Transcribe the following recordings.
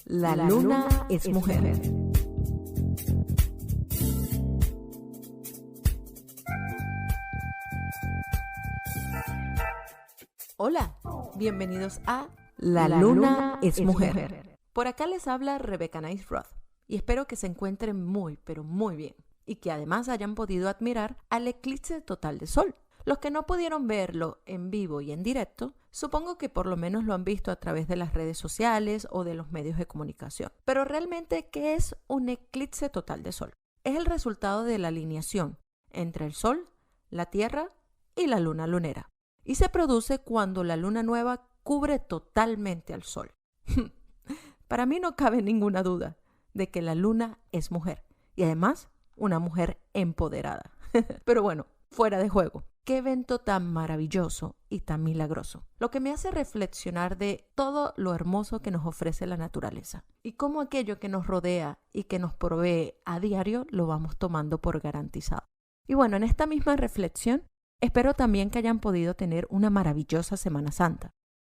La luna es mujer. Hola, bienvenidos a La luna es mujer. Por acá les habla Rebecca Nice Roth y espero que se encuentren muy, pero muy bien y que además hayan podido admirar al eclipse total de sol. Los que no pudieron verlo en vivo y en directo, supongo que por lo menos lo han visto a través de las redes sociales o de los medios de comunicación. Pero realmente, ¿qué es un eclipse total de sol? Es el resultado de la alineación entre el sol, la tierra y la luna lunera. Y se produce cuando la luna nueva cubre totalmente al sol. Para mí no cabe ninguna duda de que la luna es mujer y además una mujer empoderada. Pero bueno, fuera de juego. Qué evento tan maravilloso y tan milagroso. Lo que me hace reflexionar de todo lo hermoso que nos ofrece la naturaleza y cómo aquello que nos rodea y que nos provee a diario lo vamos tomando por garantizado. Y bueno, en esta misma reflexión, espero también que hayan podido tener una maravillosa Semana Santa,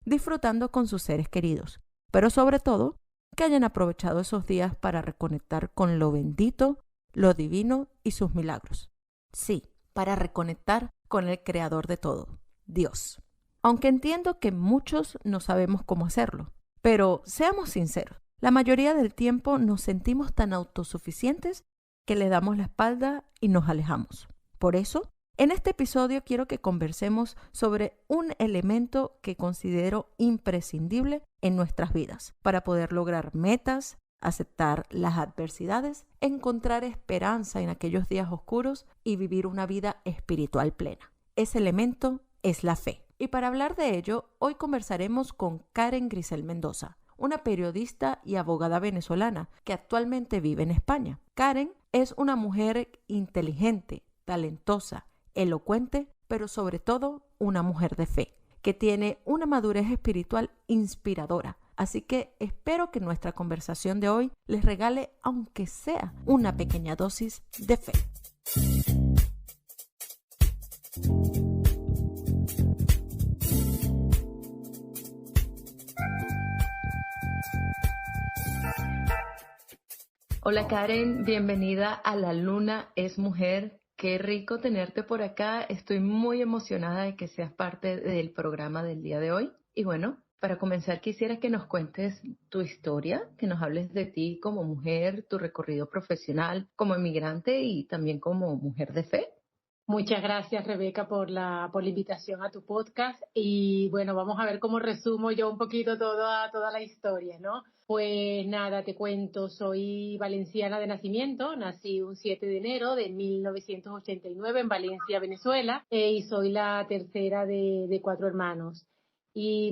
disfrutando con sus seres queridos, pero sobre todo que hayan aprovechado esos días para reconectar con lo bendito, lo divino y sus milagros. Sí, para reconectar con el creador de todo, Dios. Aunque entiendo que muchos no sabemos cómo hacerlo, pero seamos sinceros, la mayoría del tiempo nos sentimos tan autosuficientes que le damos la espalda y nos alejamos. Por eso, en este episodio quiero que conversemos sobre un elemento que considero imprescindible en nuestras vidas para poder lograr metas, aceptar las adversidades, encontrar esperanza en aquellos días oscuros y vivir una vida espiritual plena. Ese elemento es la fe. Y para hablar de ello, hoy conversaremos con Karen Grisel Mendoza, una periodista y abogada venezolana que actualmente vive en España. Karen es una mujer inteligente, talentosa, elocuente, pero sobre todo una mujer de fe, que tiene una madurez espiritual inspiradora. Así que espero que nuestra conversación de hoy les regale, aunque sea, una pequeña dosis de fe. Hola Karen, bienvenida a La Luna es Mujer. Qué rico tenerte por acá. Estoy muy emocionada de que seas parte del programa del día de hoy. Y bueno, para comenzar quisiera que nos cuentes tu historia, que nos hables de ti como mujer, tu recorrido profesional como emigrante y también como mujer de fe. Muchas gracias, Rebeca, por la invitación a tu podcast. Y bueno, vamos a ver cómo resumo yo un poquito toda la historia, ¿no? Pues nada, te cuento, soy valenciana de nacimiento, nací un 7 de enero de 1989 en Valencia, Venezuela, y soy la tercera de 4 hermanos. Y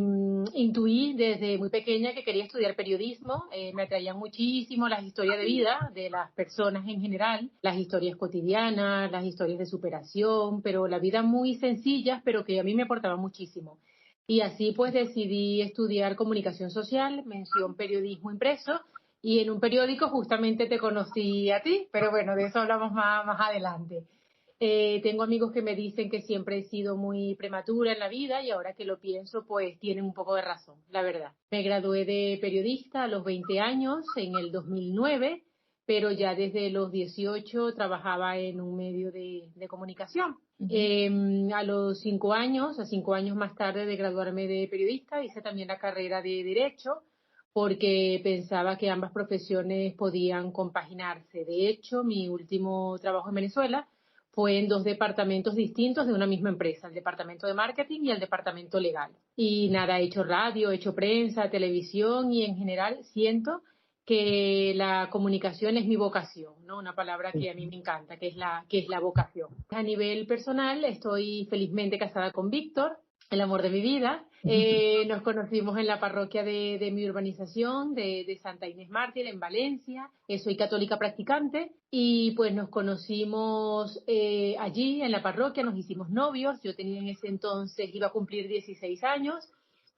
intuí desde muy pequeña que quería estudiar periodismo. Me atraían muchísimo las historias de vida de las personas en general, las historias cotidianas, las historias de superación, pero la vida muy sencillas, pero que a mí me aportaban muchísimo. Y así pues decidí estudiar comunicación social, mención periodismo impreso, y en un periódico justamente te conocí a ti, pero bueno, de eso hablamos más adelante. Tengo amigos que me dicen que siempre he sido muy prematura en la vida y ahora que lo pienso, pues tienen un poco de razón, la verdad. Me gradué de periodista a los 20 años, en el 2009, pero ya desde los 18 trabajaba en un medio de comunicación. A los 5 años, a 5 años más tarde de graduarme de periodista, hice también la carrera de Derecho, porque pensaba que ambas profesiones podían compaginarse. De hecho, mi último trabajo en Venezuela fue en 2 departamentos distintos de una misma empresa, el departamento de marketing y el departamento legal. Y nada, he hecho radio, he hecho prensa, televisión y en general siento que la comunicación es mi vocación, ¿no? Una palabra que a mí me encanta, que es la vocación. A nivel personal, estoy felizmente casada con Víctor, el amor de mi vida. Nos conocimos en la parroquia de mi urbanización, de Santa Inés Mártir, en Valencia. Soy católica practicante y pues nos conocimos allí en la parroquia, nos hicimos novios. Yo tenía en ese entonces, iba a cumplir 16 años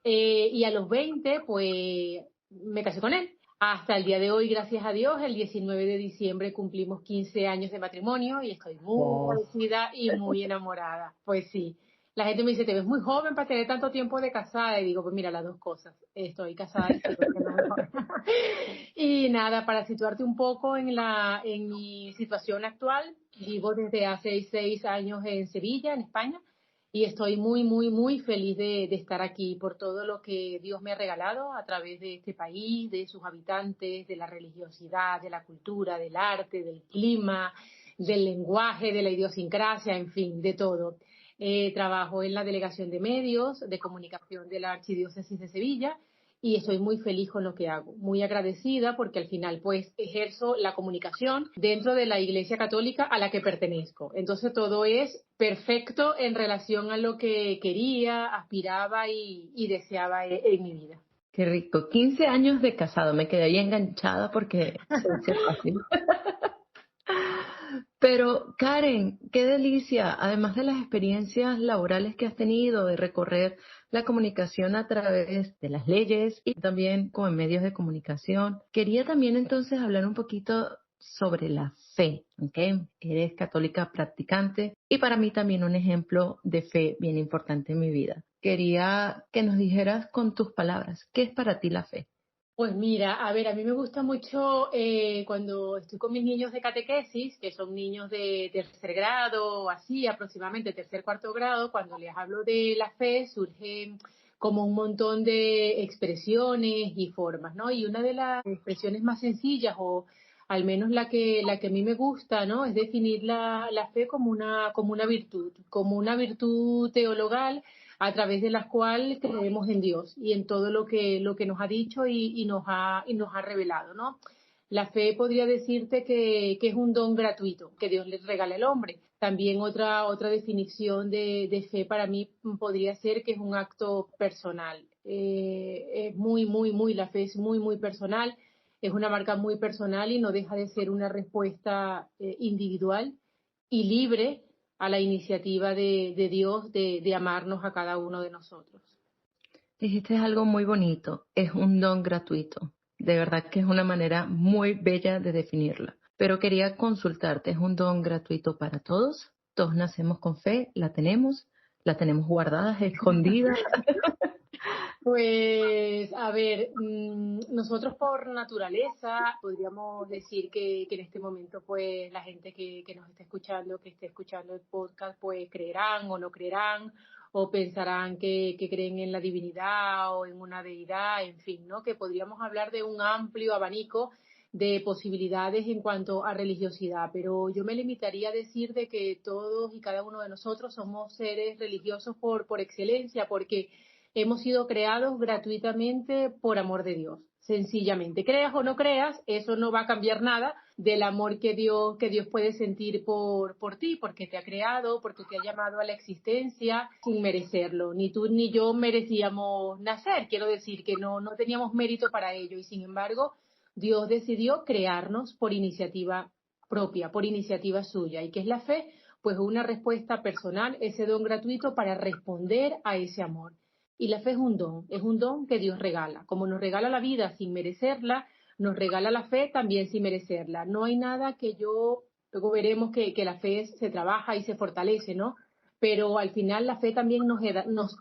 y a los 20 pues me casé con él. Hasta el día de hoy, gracias a Dios, el 19 de diciembre cumplimos 15 años de matrimonio y estoy muy agradecida y muy enamorada. Pues sí. La gente me dice, te ves muy joven para tener tanto tiempo de casada. Y digo, pues mira, las dos cosas. Estoy casada y sigo siendo muy joven. Y nada, para situarte un poco en mi situación actual, vivo desde hace 6 años en Sevilla, en España, y estoy muy, muy, muy feliz de estar aquí por todo lo que Dios me ha regalado a través de este país, de sus habitantes, de la religiosidad, de la cultura, del arte, del clima, del lenguaje, de la idiosincrasia, en fin, de todo. Trabajo en la Delegación de Medios de Comunicación de la Archidiócesis de Sevilla y estoy muy feliz con lo que hago, muy agradecida porque al final pues ejerzo la comunicación dentro de la Iglesia Católica a la que pertenezco. Entonces todo es perfecto en relación a lo que quería, aspiraba y deseaba en mi vida. Qué rico. 15 años de casado, me quedé ahí enganchada porque se dice fácil. Pero Karen, qué delicia, además de las experiencias laborales que has tenido de recorrer la comunicación a través de las leyes y también con medios de comunicación, quería también entonces hablar un poquito sobre la fe, ¿ok? Eres católica practicante y para mí también un ejemplo de fe bien importante en mi vida. Quería que nos dijeras con tus palabras, ¿qué es para ti la fe? Pues mira, a ver, a mí me gusta mucho cuando estoy con mis niños de catequesis, que son niños de tercer grado, así aproximadamente tercer, cuarto grado, cuando les hablo de la fe surgen como un montón de expresiones y formas, ¿no? Y una de las expresiones más sencillas, o al menos la que a mí me gusta, ¿no? Es definir la fe como una virtud teologal a través de las cuales creemos en Dios y en todo lo que nos ha dicho y nos ha revelado, ¿no? La fe podría decirte que es un don gratuito que Dios le regala al hombre. También otra definición de fe para mí podría ser que es un acto personal. Es muy, muy, muy, la fe es muy, muy personal, es una marca muy personal y no deja de ser una respuesta individual y libre a la iniciativa de Dios de amarnos a cada uno de nosotros. Dijiste algo muy bonito, es un don gratuito. De verdad que es una manera muy bella de definirla. Pero quería consultarte, ¿es un don gratuito para todos? Todos nacemos con fe, la tenemos guardada, escondida. Pues, a ver, nosotros por naturaleza podríamos decir que en este momento, pues, la gente que nos está escuchando, que esté escuchando el podcast, pues, creerán o no creerán, o pensarán que creen en la divinidad o en una deidad, en fin, ¿no? Que podríamos hablar de un amplio abanico de posibilidades en cuanto a religiosidad, pero yo me limitaría a decir de que todos y cada uno de nosotros somos seres religiosos por excelencia, porque hemos sido creados gratuitamente por amor de Dios. Sencillamente, creas o no creas, eso no va a cambiar nada del amor que Dios puede sentir por ti, porque te ha creado, porque te ha llamado a la existencia sin merecerlo. Ni tú ni yo merecíamos nacer, quiero decir que no teníamos mérito para ello y sin embargo Dios decidió crearnos por iniciativa propia, por iniciativa suya. ¿Y qué es la fe? Pues una respuesta personal, ese don gratuito para responder a ese amor. Y la fe es un don que Dios regala. Como nos regala la vida sin merecerla, nos regala la fe también sin merecerla. No hay nada luego veremos que la fe se trabaja y se fortalece, ¿no? Pero al final la fe también nos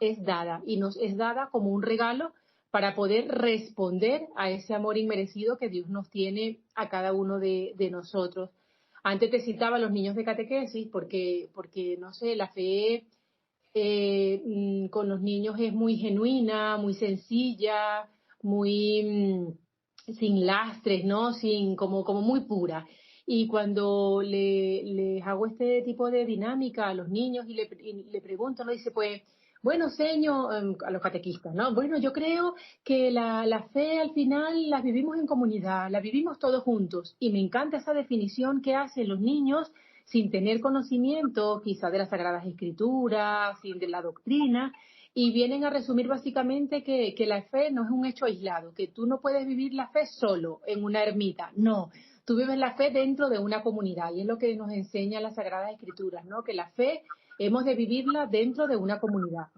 es dada y nos es dada como un regalo para poder responder a ese amor inmerecido que Dios nos tiene a cada uno de nosotros. Antes te citaba a los niños de catequesis porque no sé, la fe con los niños es muy genuina, muy sencilla, muy sin lastres, ¿no? Como muy pura. Y cuando les hago este tipo de dinámica a los niños y le pregunto, ¿no? Dice, pues, bueno, señor, a los catequistas, ¿no? Bueno, yo creo que la fe al final la vivimos en comunidad, la vivimos todos juntos. Y me encanta esa definición que hacen los niños sin tener conocimiento quizá de las Sagradas Escrituras, sin de la doctrina, y vienen a resumir básicamente que la fe no es un hecho aislado, que tú no puedes vivir la fe solo en una ermita, no, tú vives la fe dentro de una comunidad, y es lo que nos enseña las Sagradas Escrituras, ¿no? Que la fe hemos de vivirla dentro de una comunidad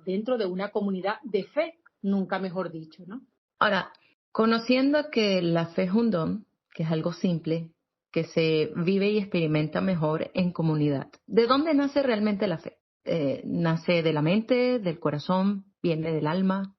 de fe, nunca mejor dicho, ¿no? Ahora, conociendo que la fe es un don, que es algo simple, que se vive y experimenta mejor en comunidad, ¿de dónde nace realmente la fe? ¿Nace de la mente, del corazón, viene del alma?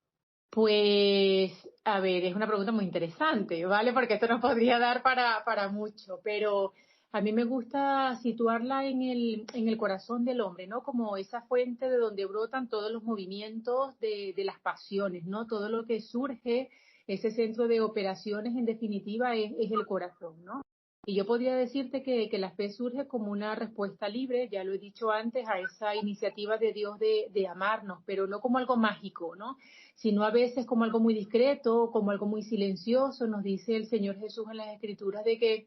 Pues, a ver, es una pregunta muy interesante, ¿vale? Porque esto nos podría dar para mucho, pero a mí me gusta situarla en el corazón del hombre, ¿no? Como esa fuente de donde brotan todos los movimientos de las pasiones, ¿no? Todo lo que surge, ese centro de operaciones, en definitiva, es el corazón, ¿no? Y yo podría decirte que la fe surge como una respuesta libre, ya lo he dicho antes, a esa iniciativa de Dios de amarnos, pero no como algo mágico, ¿no? Sino a veces como algo muy discreto, como algo muy silencioso. Nos dice el Señor Jesús en las Escrituras de que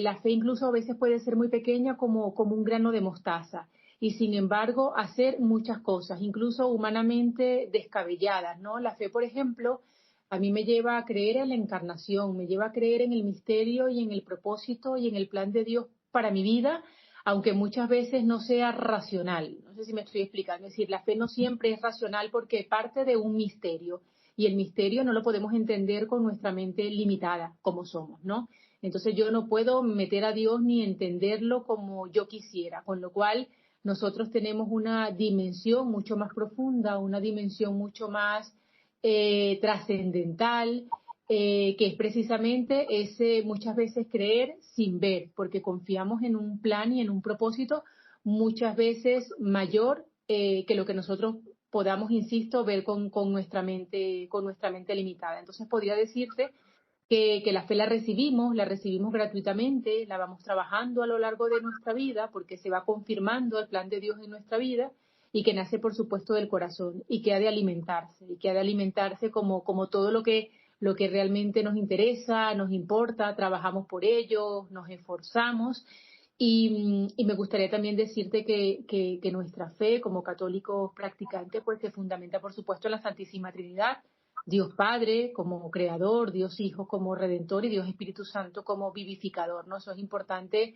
la fe incluso a veces puede ser muy pequeña como un grano de mostaza y sin embargo hacer muchas cosas, incluso humanamente descabelladas, ¿no? La fe, por ejemplo, a mí me lleva a creer en la encarnación, me lleva a creer en el misterio y en el propósito y en el plan de Dios para mi vida, aunque muchas veces no sea racional. No sé si me estoy explicando. Es decir, la fe no siempre es racional porque parte de un misterio y el misterio no lo podemos entender con nuestra mente limitada como somos, ¿no? Entonces yo no puedo meter a Dios ni entenderlo como yo quisiera, con lo cual nosotros tenemos una dimensión mucho más profunda, una dimensión mucho más trascendental, que es precisamente ese muchas veces creer sin ver, porque confiamos en un plan y en un propósito muchas veces mayor que lo que nosotros podamos, insisto, ver con nuestra mente limitada. Entonces podría decirte que la fe la recibimos gratuitamente, la vamos trabajando a lo largo de nuestra vida porque se va confirmando el plan de Dios en nuestra vida y que nace, por supuesto, del corazón y que ha de alimentarse como todo lo que realmente nos interesa, nos importa, trabajamos por ello, nos esforzamos. Y me gustaría también decirte que nuestra fe como católicos practicantes pues se fundamenta, por supuesto, en la Santísima Trinidad, Dios Padre como creador, Dios Hijo como redentor y Dios Espíritu Santo como vivificador, ¿no? Eso es importante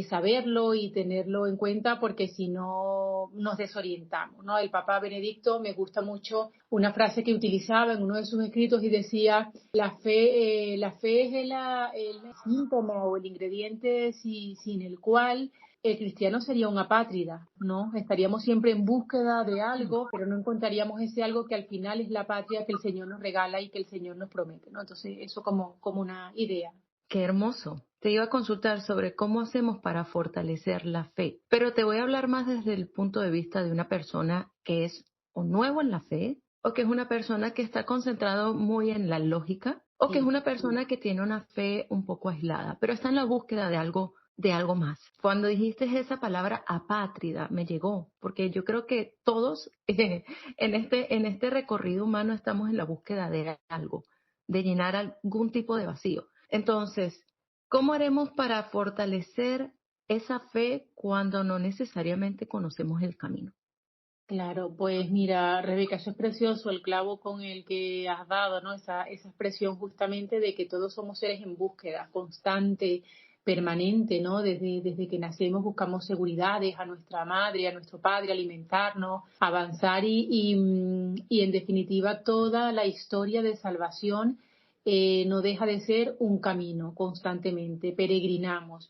saberlo y tenerlo en cuenta porque si no nos desorientamos, ¿no? El Papa Benedicto me gusta mucho una frase que utilizaba en uno de sus escritos y decía, la fe es el síntoma o el ingrediente sin el cual el cristiano sería un apátrida, ¿no? Estaríamos siempre en búsqueda de algo, pero no encontraríamos ese algo que al final es la patria que el Señor nos regala y que el Señor nos promete, ¿no? Entonces, eso como una idea. Qué hermoso. Te iba a consultar sobre cómo hacemos para fortalecer la fe, pero te voy a hablar más desde el punto de vista de una persona que es o nuevo en la fe, o que es una persona que está concentrado muy en la lógica, o que es Sí. una persona que tiene una fe un poco aislada, pero está en la búsqueda de algo más. Cuando dijiste esa palabra apátrida, me llegó, porque yo creo que todos en este recorrido humano estamos en la búsqueda de algo, de llenar algún tipo de vacío. Entonces, ¿cómo haremos para fortalecer esa fe cuando no necesariamente conocemos el camino? Claro, pues mira, Rebeca, eso es precioso, el clavo con el que has dado, ¿no? Esa expresión justamente de que todos somos seres en búsqueda constante, permanente, ¿no? Desde que nacemos buscamos seguridades a nuestra madre, a nuestro padre, alimentarnos, avanzar y en definitiva toda la historia de salvación no deja de ser un camino constantemente. Peregrinamos,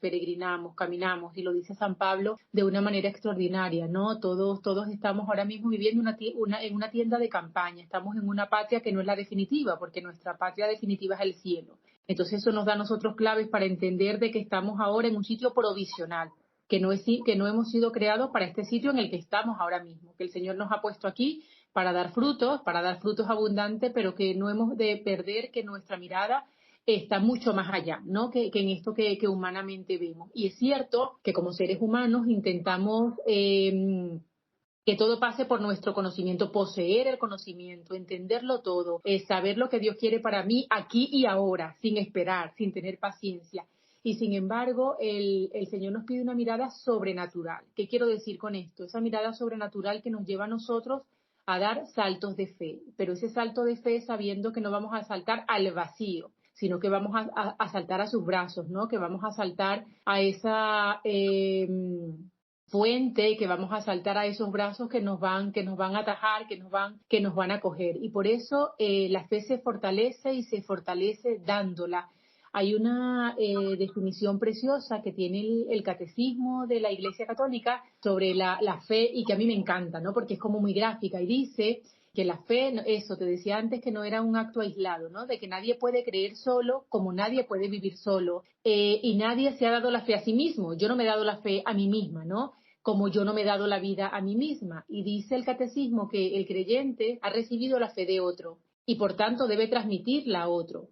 caminamos, y lo dice San Pablo de una manera extraordinaria, ¿no? Todos estamos ahora mismo viviendo en una tienda de campaña, estamos en una patria que no es la definitiva, porque nuestra patria definitiva es el cielo. Entonces eso nos da a nosotros claves para entender de que estamos ahora en un sitio provisional, que no hemos sido creados para este sitio en el que estamos ahora mismo, que el Señor nos ha puesto aquí para dar frutos abundantes, pero que no hemos de perder que nuestra mirada está mucho más allá, ¿no? Que en esto que humanamente vemos. Y es cierto que como seres humanos intentamos que todo pase por nuestro conocimiento, poseer el conocimiento, entenderlo todo, saber lo que Dios quiere para mí aquí y ahora, sin esperar, sin tener paciencia. Y sin embargo, el Señor nos pide una mirada sobrenatural. ¿Qué quiero decir con esto? Esa mirada sobrenatural que nos lleva a nosotros a dar saltos de fe, pero ese salto de fe sabiendo que no vamos a saltar al vacío, sino que vamos a saltar a sus brazos, ¿no? Que vamos a saltar a esa fuente, que vamos a saltar a esos brazos que nos van a atajar, que nos van a coger. Y por eso la fe se fortalece y se fortalece dándola. hay una definición preciosa que tiene el Catecismo de la Iglesia Católica sobre la fe y que a mí me encanta, ¿no? Porque es como muy gráfica y dice que la fe, eso, te decía antes que no era un acto aislado, ¿no? De que nadie puede creer solo como nadie puede vivir solo y nadie se ha dado la fe a sí mismo. Yo no me he dado la fe a mí misma, ¿no? Como yo no me he dado la vida a mí misma. Y dice el Catecismo que el creyente ha recibido la fe de otro y por tanto debe transmitirla a otro.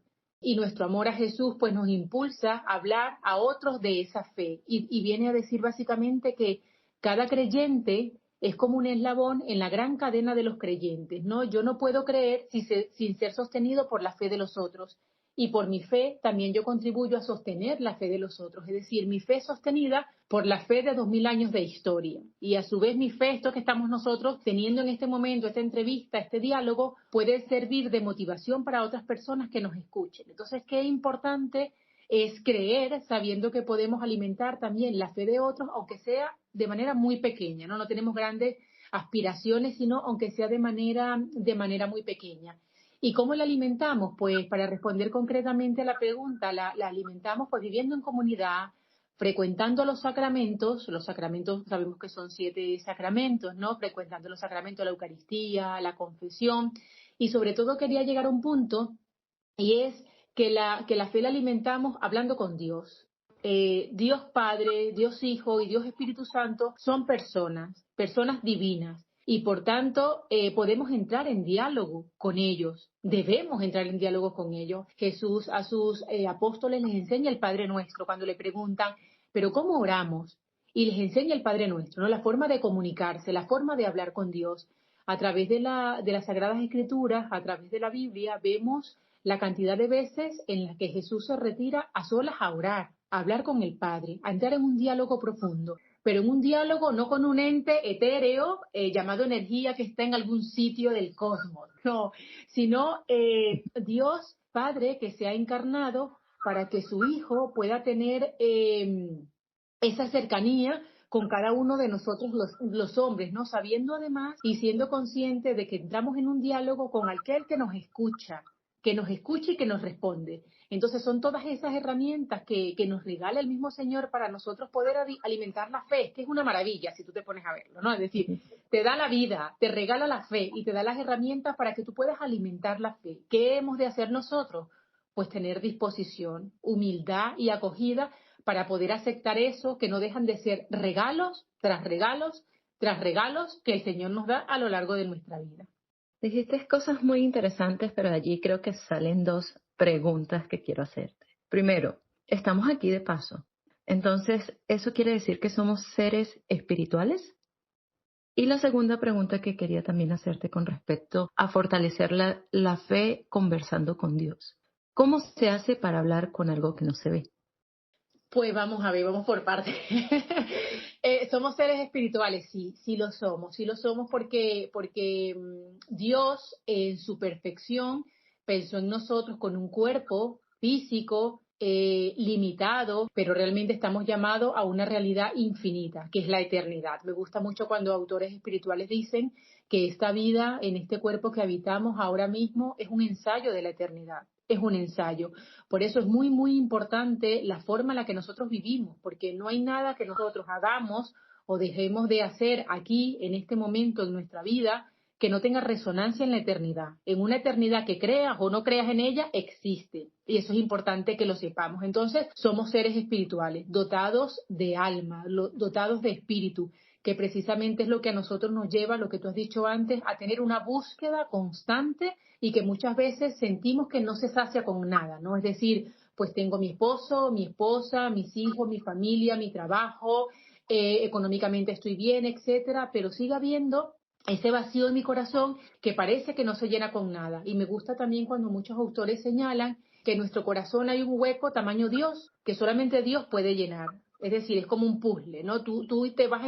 Y nuestro amor a Jesús pues nos impulsa a hablar a otros de esa fe y viene a decir básicamente que cada creyente es como un eslabón en la gran cadena de los creyentes, ¿no? Yo no puedo creer sin ser sostenido por la fe de los otros. Y por mi fe también yo contribuyo a sostener la fe de los otros. Es decir, mi fe es sostenida por la fe de 2000 años de historia. Y a su vez mi fe, esto que estamos nosotros teniendo en este momento, esta entrevista, este diálogo, puede servir de motivación para otras personas que nos escuchen. Entonces, qué importante es creer sabiendo que podemos alimentar también la fe de otros, aunque sea de manera muy pequeña, ¿no? No tenemos grandes aspiraciones, sino aunque sea de manera muy pequeña. ¿Y cómo la alimentamos? Pues para responder concretamente a la pregunta, la alimentamos pues viviendo en comunidad, frecuentando los sacramentos sabemos que son 7 sacramentos, ¿no? Frecuentando los sacramentos de la Eucaristía, la confesión, y sobre todo quería llegar a un punto y es que la fe la alimentamos hablando con Dios. Dios Padre, Dios Hijo y Dios Espíritu Santo son personas divinas. Y por tanto podemos entrar en diálogo con ellos, debemos entrar en diálogo con ellos. Jesús a sus apóstoles les enseña el Padre Nuestro cuando le preguntan, ¿pero cómo oramos? Y les enseña el Padre Nuestro, ¿no? La forma de comunicarse, la forma de hablar con Dios. A través de las Sagradas Escrituras, a través de la Biblia, vemos la cantidad de veces en las que Jesús se retira a solas a orar, a hablar con el Padre, a entrar en un diálogo profundo, pero en un diálogo no con un ente etéreo llamado energía que está en algún sitio del cosmos, no, sino Dios Padre que se ha encarnado para que su Hijo pueda tener esa cercanía con cada uno de nosotros los hombres, ¿no? Sabiendo además y siendo consciente de que entramos en un diálogo con aquel que nos escucha y que nos responde. Entonces son todas esas herramientas que nos regala el mismo Señor para nosotros poder alimentar la fe, que es una maravilla si tú te pones a verlo, ¿no? Es decir, te da la vida, te regala la fe y te da las herramientas para que tú puedas alimentar la fe. ¿Qué hemos de hacer nosotros? Pues tener disposición, humildad y acogida para poder aceptar eso, que no dejan de ser regalos tras regalos tras regalos que el Señor nos da a lo largo de nuestra vida. Dijiste cosas muy interesantes, pero de allí creo que salen 2 preguntas que quiero hacerte. Primero, estamos aquí de paso. Entonces, ¿eso quiere decir que somos seres espirituales? Y la segunda pregunta que quería también hacerte con respecto a fortalecer la fe conversando con Dios. ¿Cómo se hace para hablar con algo que no se ve? Pues vamos a ver, vamos por partes. ¿Somos seres espirituales? Sí, sí lo somos porque Dios en su perfección pensó en nosotros con un cuerpo físico limitado, pero realmente estamos llamados a una realidad infinita, que es la eternidad. Me gusta mucho cuando autores espirituales dicen que esta vida en este cuerpo que habitamos ahora mismo es un ensayo de la eternidad, es un ensayo. Por eso es muy, muy importante la forma en la que nosotros vivimos, porque no hay nada que nosotros hagamos o dejemos de hacer aquí, en este momento en nuestra vida, que no tenga resonancia en la eternidad. En una eternidad que creas o no creas en ella, existe. Y eso es importante que lo sepamos. Entonces, somos seres espirituales, dotados de alma, dotados de espíritu, que precisamente es lo que a nosotros nos lleva, lo que tú has dicho antes, a tener una búsqueda constante y que muchas veces sentimos que no se sacia con nada, ¿no? Es decir, pues tengo mi esposo, mi esposa, mis hijos, mi familia, mi trabajo, económicamente estoy bien, etcétera, pero sigue habiendo ese vacío en mi corazón que parece que no se llena con nada. Y me gusta también cuando muchos autores señalan que en nuestro corazón hay un hueco tamaño Dios, que solamente Dios puede llenar. Es decir, es como un puzzle, ¿no? Tú te vas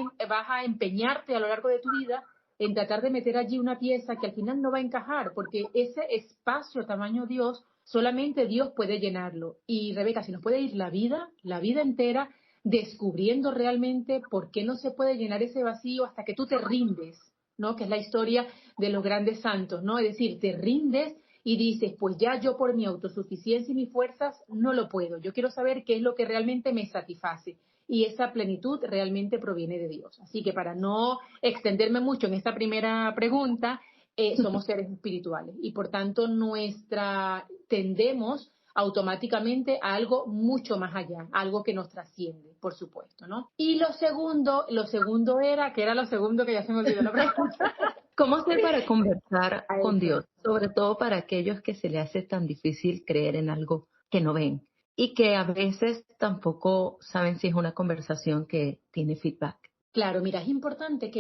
a empeñarte a lo largo de tu vida en tratar de meter allí una pieza que al final no va a encajar, porque ese espacio tamaño Dios, solamente Dios puede llenarlo. Y Rebeca, si nos puede ir la vida entera, descubriendo realmente por qué no se puede llenar ese vacío hasta que tú te rindes, ¿no? Que es la historia de los grandes santos, ¿no? Es decir, te rindes y dices, pues ya yo por mi autosuficiencia y mis fuerzas no lo puedo. Yo quiero saber qué es lo que realmente me satisface. Y esa plenitud realmente proviene de Dios. Así que para no extenderme mucho en esta primera pregunta, somos seres espirituales y por tanto tendemos automáticamente a algo mucho más allá, algo que nos trasciende, por supuesto, ¿no? Y lo segundo era, que era lo segundo que ya se me olvidó la pregunta. ¿Cómo hacer para conversar A con eso. Dios? Sobre todo para aquellos que se le hace tan difícil creer en algo que no ven y que a veces tampoco saben si es una conversación que tiene feedback. Claro, mira, es importante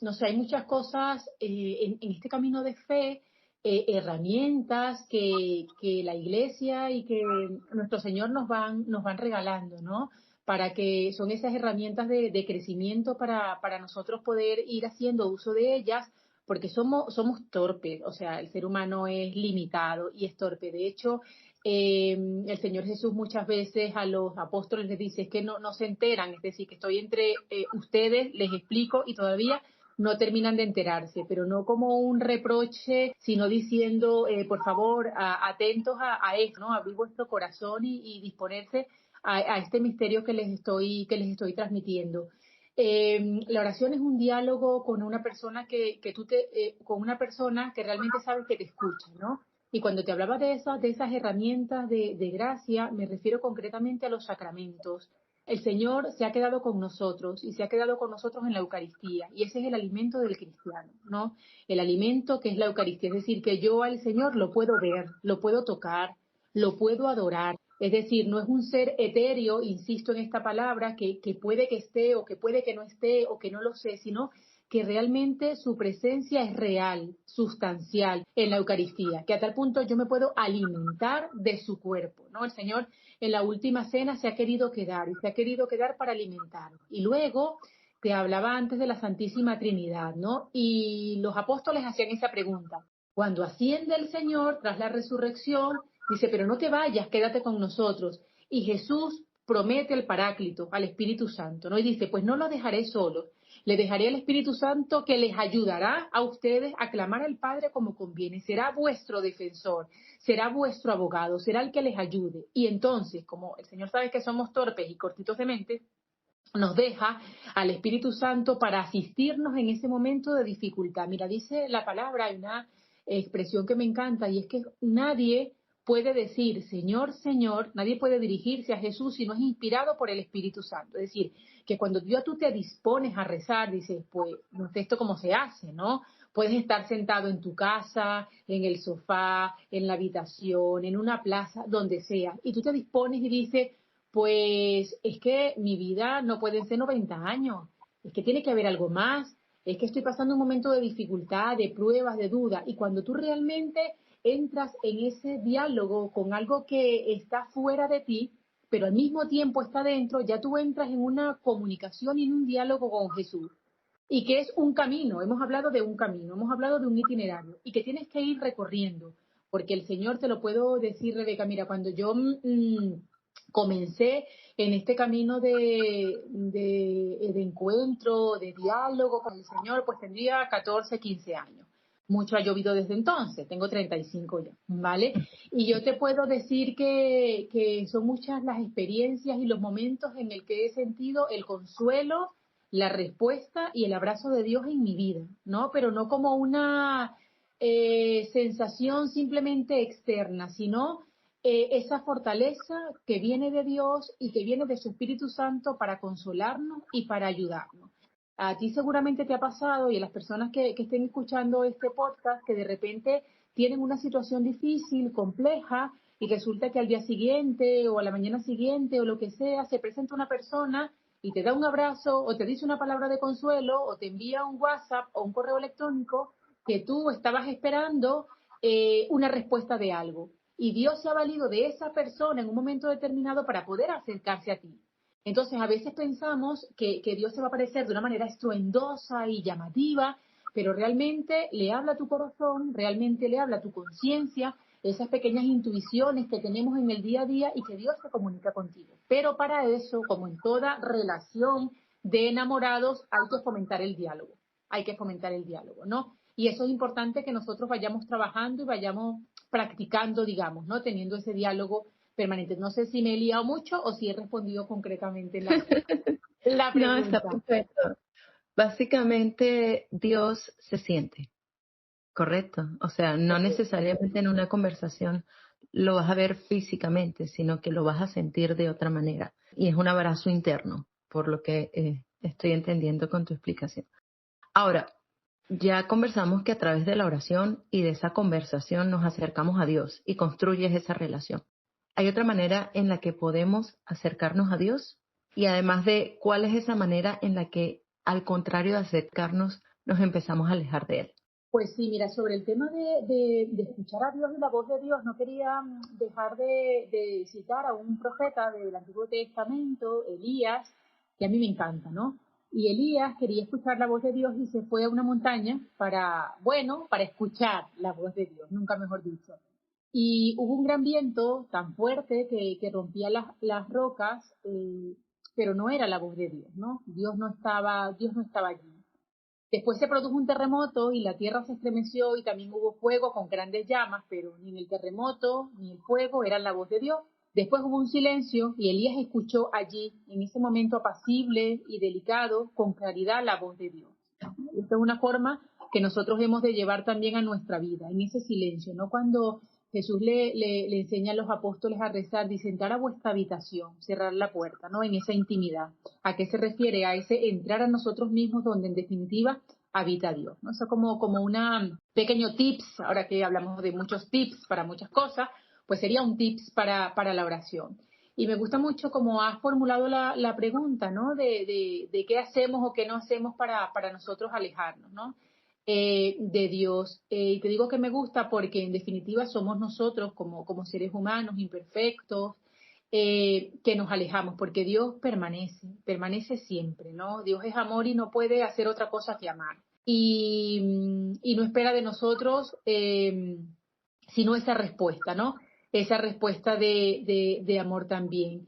no sé, hay muchas cosas en este camino de fe, herramientas que la Iglesia y que nuestro Señor nos van regalando, ¿no? Para que son esas herramientas de crecimiento para nosotros poder ir haciendo uso de ellas, porque somos torpes, o sea, el ser humano es limitado y es torpe. De hecho, el Señor Jesús muchas veces a los apóstoles les dice es que no se enteran, es decir, que estoy entre ustedes, les explico y todavía no terminan de enterarse, pero no como un reproche, sino diciendo, por favor, atentos a esto, ¿no? Abrir vuestro corazón y disponerse a este misterio que les estoy transmitiendo. La oración es un diálogo con una persona con una persona que realmente sabe que te escucha, ¿no? Y cuando te hablaba de esas herramientas de gracia, me refiero concretamente a los sacramentos. El Señor se ha quedado con nosotros y se ha quedado con nosotros en la Eucaristía. Y ese es el alimento del cristiano, ¿no? El alimento que es la Eucaristía. Es decir, que yo al Señor lo puedo ver, lo puedo tocar, lo puedo adorar. Es decir, no es un ser etéreo, insisto en esta palabra, que puede que esté o que puede que no esté o que no lo sé, sino que realmente su presencia es real, sustancial en la Eucaristía, que a tal punto yo me puedo alimentar de su cuerpo, ¿no? El Señor en la última cena se ha querido quedar y se ha querido quedar para alimentar. Y luego te hablaba antes de la Santísima Trinidad, ¿no? Y los apóstoles hacían esa pregunta. Cuando asciende el Señor tras la resurrección, dice, pero no te vayas, quédate con nosotros. Y Jesús promete el Paráclito, al Espíritu Santo, ¿no? Y dice, pues no los dejaré solos, le dejaré al Espíritu Santo que les ayudará a ustedes a clamar al Padre como conviene. Será vuestro defensor, será vuestro abogado, será el que les ayude. Y entonces, como el Señor sabe que somos torpes y cortitos de mente, nos deja al Espíritu Santo para asistirnos en ese momento de dificultad. Mira, dice la palabra, hay una expresión que me encanta y es que nadie puede decir Señor, Señor, nadie puede dirigirse a Jesús si no es inspirado por el Espíritu Santo. Es decir, que cuando tú te dispones a rezar, dices, pues no sé esto cómo se hace, ¿no? Puedes estar sentado en tu casa, en el sofá, en la habitación, en una plaza, donde sea, y tú te dispones y dices, pues es que mi vida no pueden ser 90 años, es que tiene que haber algo más, es que estoy pasando un momento de dificultad, de pruebas, de duda, y cuando tú realmente entras en ese diálogo con algo que está fuera de ti, pero al mismo tiempo está dentro, ya tú entras en una comunicación y en un diálogo con Jesús. Y que es un camino, hemos hablado de un camino, hemos hablado de un itinerario, y que tienes que ir recorriendo, porque el Señor, te lo puedo decir, Rebeca, mira, cuando yo comencé en este camino de encuentro, de diálogo con el Señor, pues tendría 14, 15 años. Mucho ha llovido desde entonces, tengo 35 ya, ¿vale? Y yo te puedo decir que son muchas las experiencias y los momentos en el que he sentido el consuelo, la respuesta y el abrazo de Dios en mi vida, ¿no? Pero no como una sensación simplemente externa, sino esa fortaleza que viene de Dios y que viene de su Espíritu Santo para consolarnos y para ayudarnos. A ti seguramente te ha pasado y a las personas que estén escuchando este podcast que de repente tienen una situación difícil, compleja, y resulta que al día siguiente o a la mañana siguiente o lo que sea, se presenta una persona y te da un abrazo o te dice una palabra de consuelo o te envía un WhatsApp o un correo electrónico que tú estabas esperando una respuesta de algo. Y Dios se ha valido de esa persona en un momento determinado para poder acercarse a ti. Entonces, a veces pensamos que Dios se va a aparecer de una manera estruendosa y llamativa, pero realmente le habla a tu corazón, realmente le habla a tu conciencia, esas pequeñas intuiciones que tenemos en el día a día y que Dios se comunica contigo. Pero para eso, como en toda relación de enamorados, hay que fomentar el diálogo, ¿no? Y eso es importante que nosotros vayamos trabajando y vayamos practicando, digamos, ¿no? Teniendo ese diálogo permanente. No sé si me he liado mucho o si he respondido concretamente la No, está pregunta. perfecto. Básicamente, Dios se siente, ¿correcto? O sea, no necesariamente en una conversación lo vas a ver físicamente, sino que lo vas a sentir de otra manera. Y es un abrazo interno, por lo que estoy entendiendo con tu explicación. Ahora, ya conversamos que a través de la oración y de esa conversación nos acercamos a Dios y construyes esa relación. ¿Hay otra manera en la que podemos acercarnos a Dios? Y además de, ¿cuál es esa manera en la que, al contrario de acercarnos, nos empezamos a alejar de Él? Pues sí, mira, sobre el tema de escuchar a Dios y la voz de Dios, no quería dejar de citar a un profeta del Antiguo Testamento, Elías, que a mí me encanta, ¿no? Y Elías quería escuchar la voz de Dios y se fue a una montaña para escuchar la voz de Dios, nunca mejor dicho. Y hubo un gran viento tan fuerte que rompía las rocas, pero no era la voz de Dios, ¿no? Dios no estaba allí. Después se produjo un terremoto y la tierra se estremeció y también hubo fuego con grandes llamas, pero ni el terremoto ni el fuego eran la voz de Dios. Después hubo un silencio y Elías escuchó allí, en ese momento apacible y delicado, con claridad la voz de Dios. Esta es una forma que nosotros hemos de llevar también a nuestra vida, en ese silencio, ¿no? Cuando Jesús le enseña a los apóstoles a rezar, dice, entrar a vuestra habitación, cerrar la puerta, ¿no? En esa intimidad. ¿A qué se refiere? A ese entrar a nosotros mismos donde en definitiva habita Dios, ¿no? Eso como una pequeño tips, ahora que hablamos de muchos tips para muchas cosas, pues sería un tips para la oración. Y me gusta mucho cómo has formulado la pregunta, ¿no? De qué hacemos o qué no hacemos para nosotros alejarnos, ¿no? De Dios. Y te digo que me gusta porque en definitiva somos nosotros como seres humanos imperfectos, que nos alejamos, porque Dios permanece siempre, ¿no? Dios es amor y no puede hacer otra cosa que amar. Y no espera de nosotros sino esa respuesta, ¿no? Esa respuesta de amor también.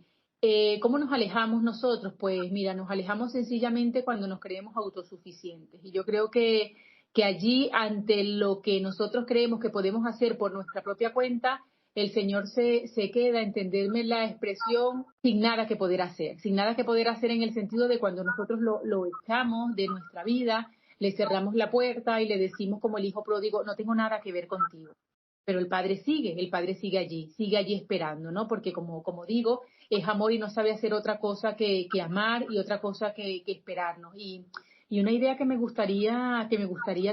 ¿Cómo nos alejamos nosotros? Pues mira, nos alejamos sencillamente cuando nos creemos autosuficientes. Y yo creo que allí, ante lo que nosotros creemos que podemos hacer por nuestra propia cuenta, el Señor se queda, entenderme la expresión, sin nada que poder hacer en el sentido de cuando nosotros lo echamos de nuestra vida, le cerramos la puerta y le decimos como el hijo pródigo, no tengo nada que ver contigo. Pero el padre sigue allí esperando, ¿no? Porque como digo, es amor y no sabe hacer otra cosa que amar y otra cosa que esperarnos. Y una idea que me gustaría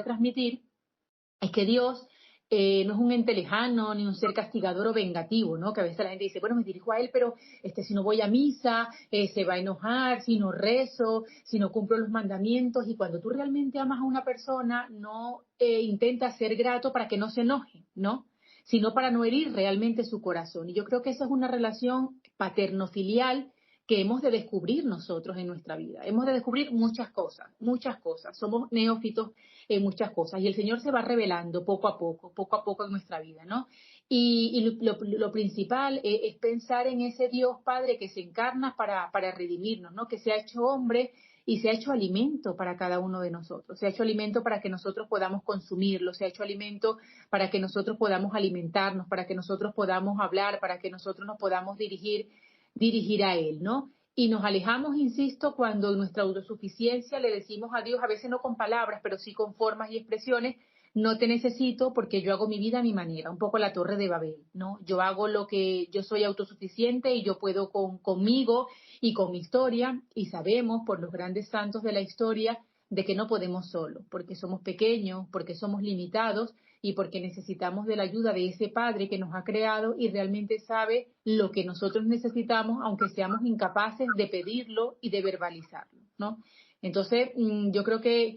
transmitir es que Dios no es un ente lejano ni un ser castigador o vengativo, ¿no? Que a veces la gente dice, bueno, me dirijo a él, pero si no voy a misa, se va a enojar, si no rezo, si no cumplo los mandamientos. Y cuando tú realmente amas a una persona, no intentas ser grato para que no se enoje, ¿no? Sino para no herir realmente su corazón. Y yo creo que esa es una relación paterno-filial que hemos de descubrir nosotros en nuestra vida. Hemos de descubrir muchas cosas, muchas cosas. Somos neófitos en muchas cosas y el Señor se va revelando poco a poco en nuestra vida, ¿no? Y lo principal es pensar en ese Dios Padre que se encarna para redimirnos, ¿no? Que se ha hecho hombre y se ha hecho alimento para cada uno de nosotros, se ha hecho alimento para que nosotros podamos consumirlo, se ha hecho alimento para que nosotros podamos alimentarnos, para que nosotros podamos hablar, para que nosotros nos podamos dirigir a Él, ¿no? Y nos alejamos, insisto, cuando en nuestra autosuficiencia le decimos a Dios, a veces no con palabras, pero sí con formas y expresiones, no te necesito porque yo hago mi vida a mi manera, un poco la torre de Babel, ¿no? Yo hago lo que yo soy autosuficiente y yo puedo conmigo y con mi historia, y sabemos por los grandes santos de la historia de que no podemos solo, porque somos pequeños, porque somos limitados y porque necesitamos de la ayuda de ese Padre que nos ha creado y realmente sabe lo que nosotros necesitamos, aunque seamos incapaces de pedirlo y de verbalizarlo, ¿no? Entonces, yo creo que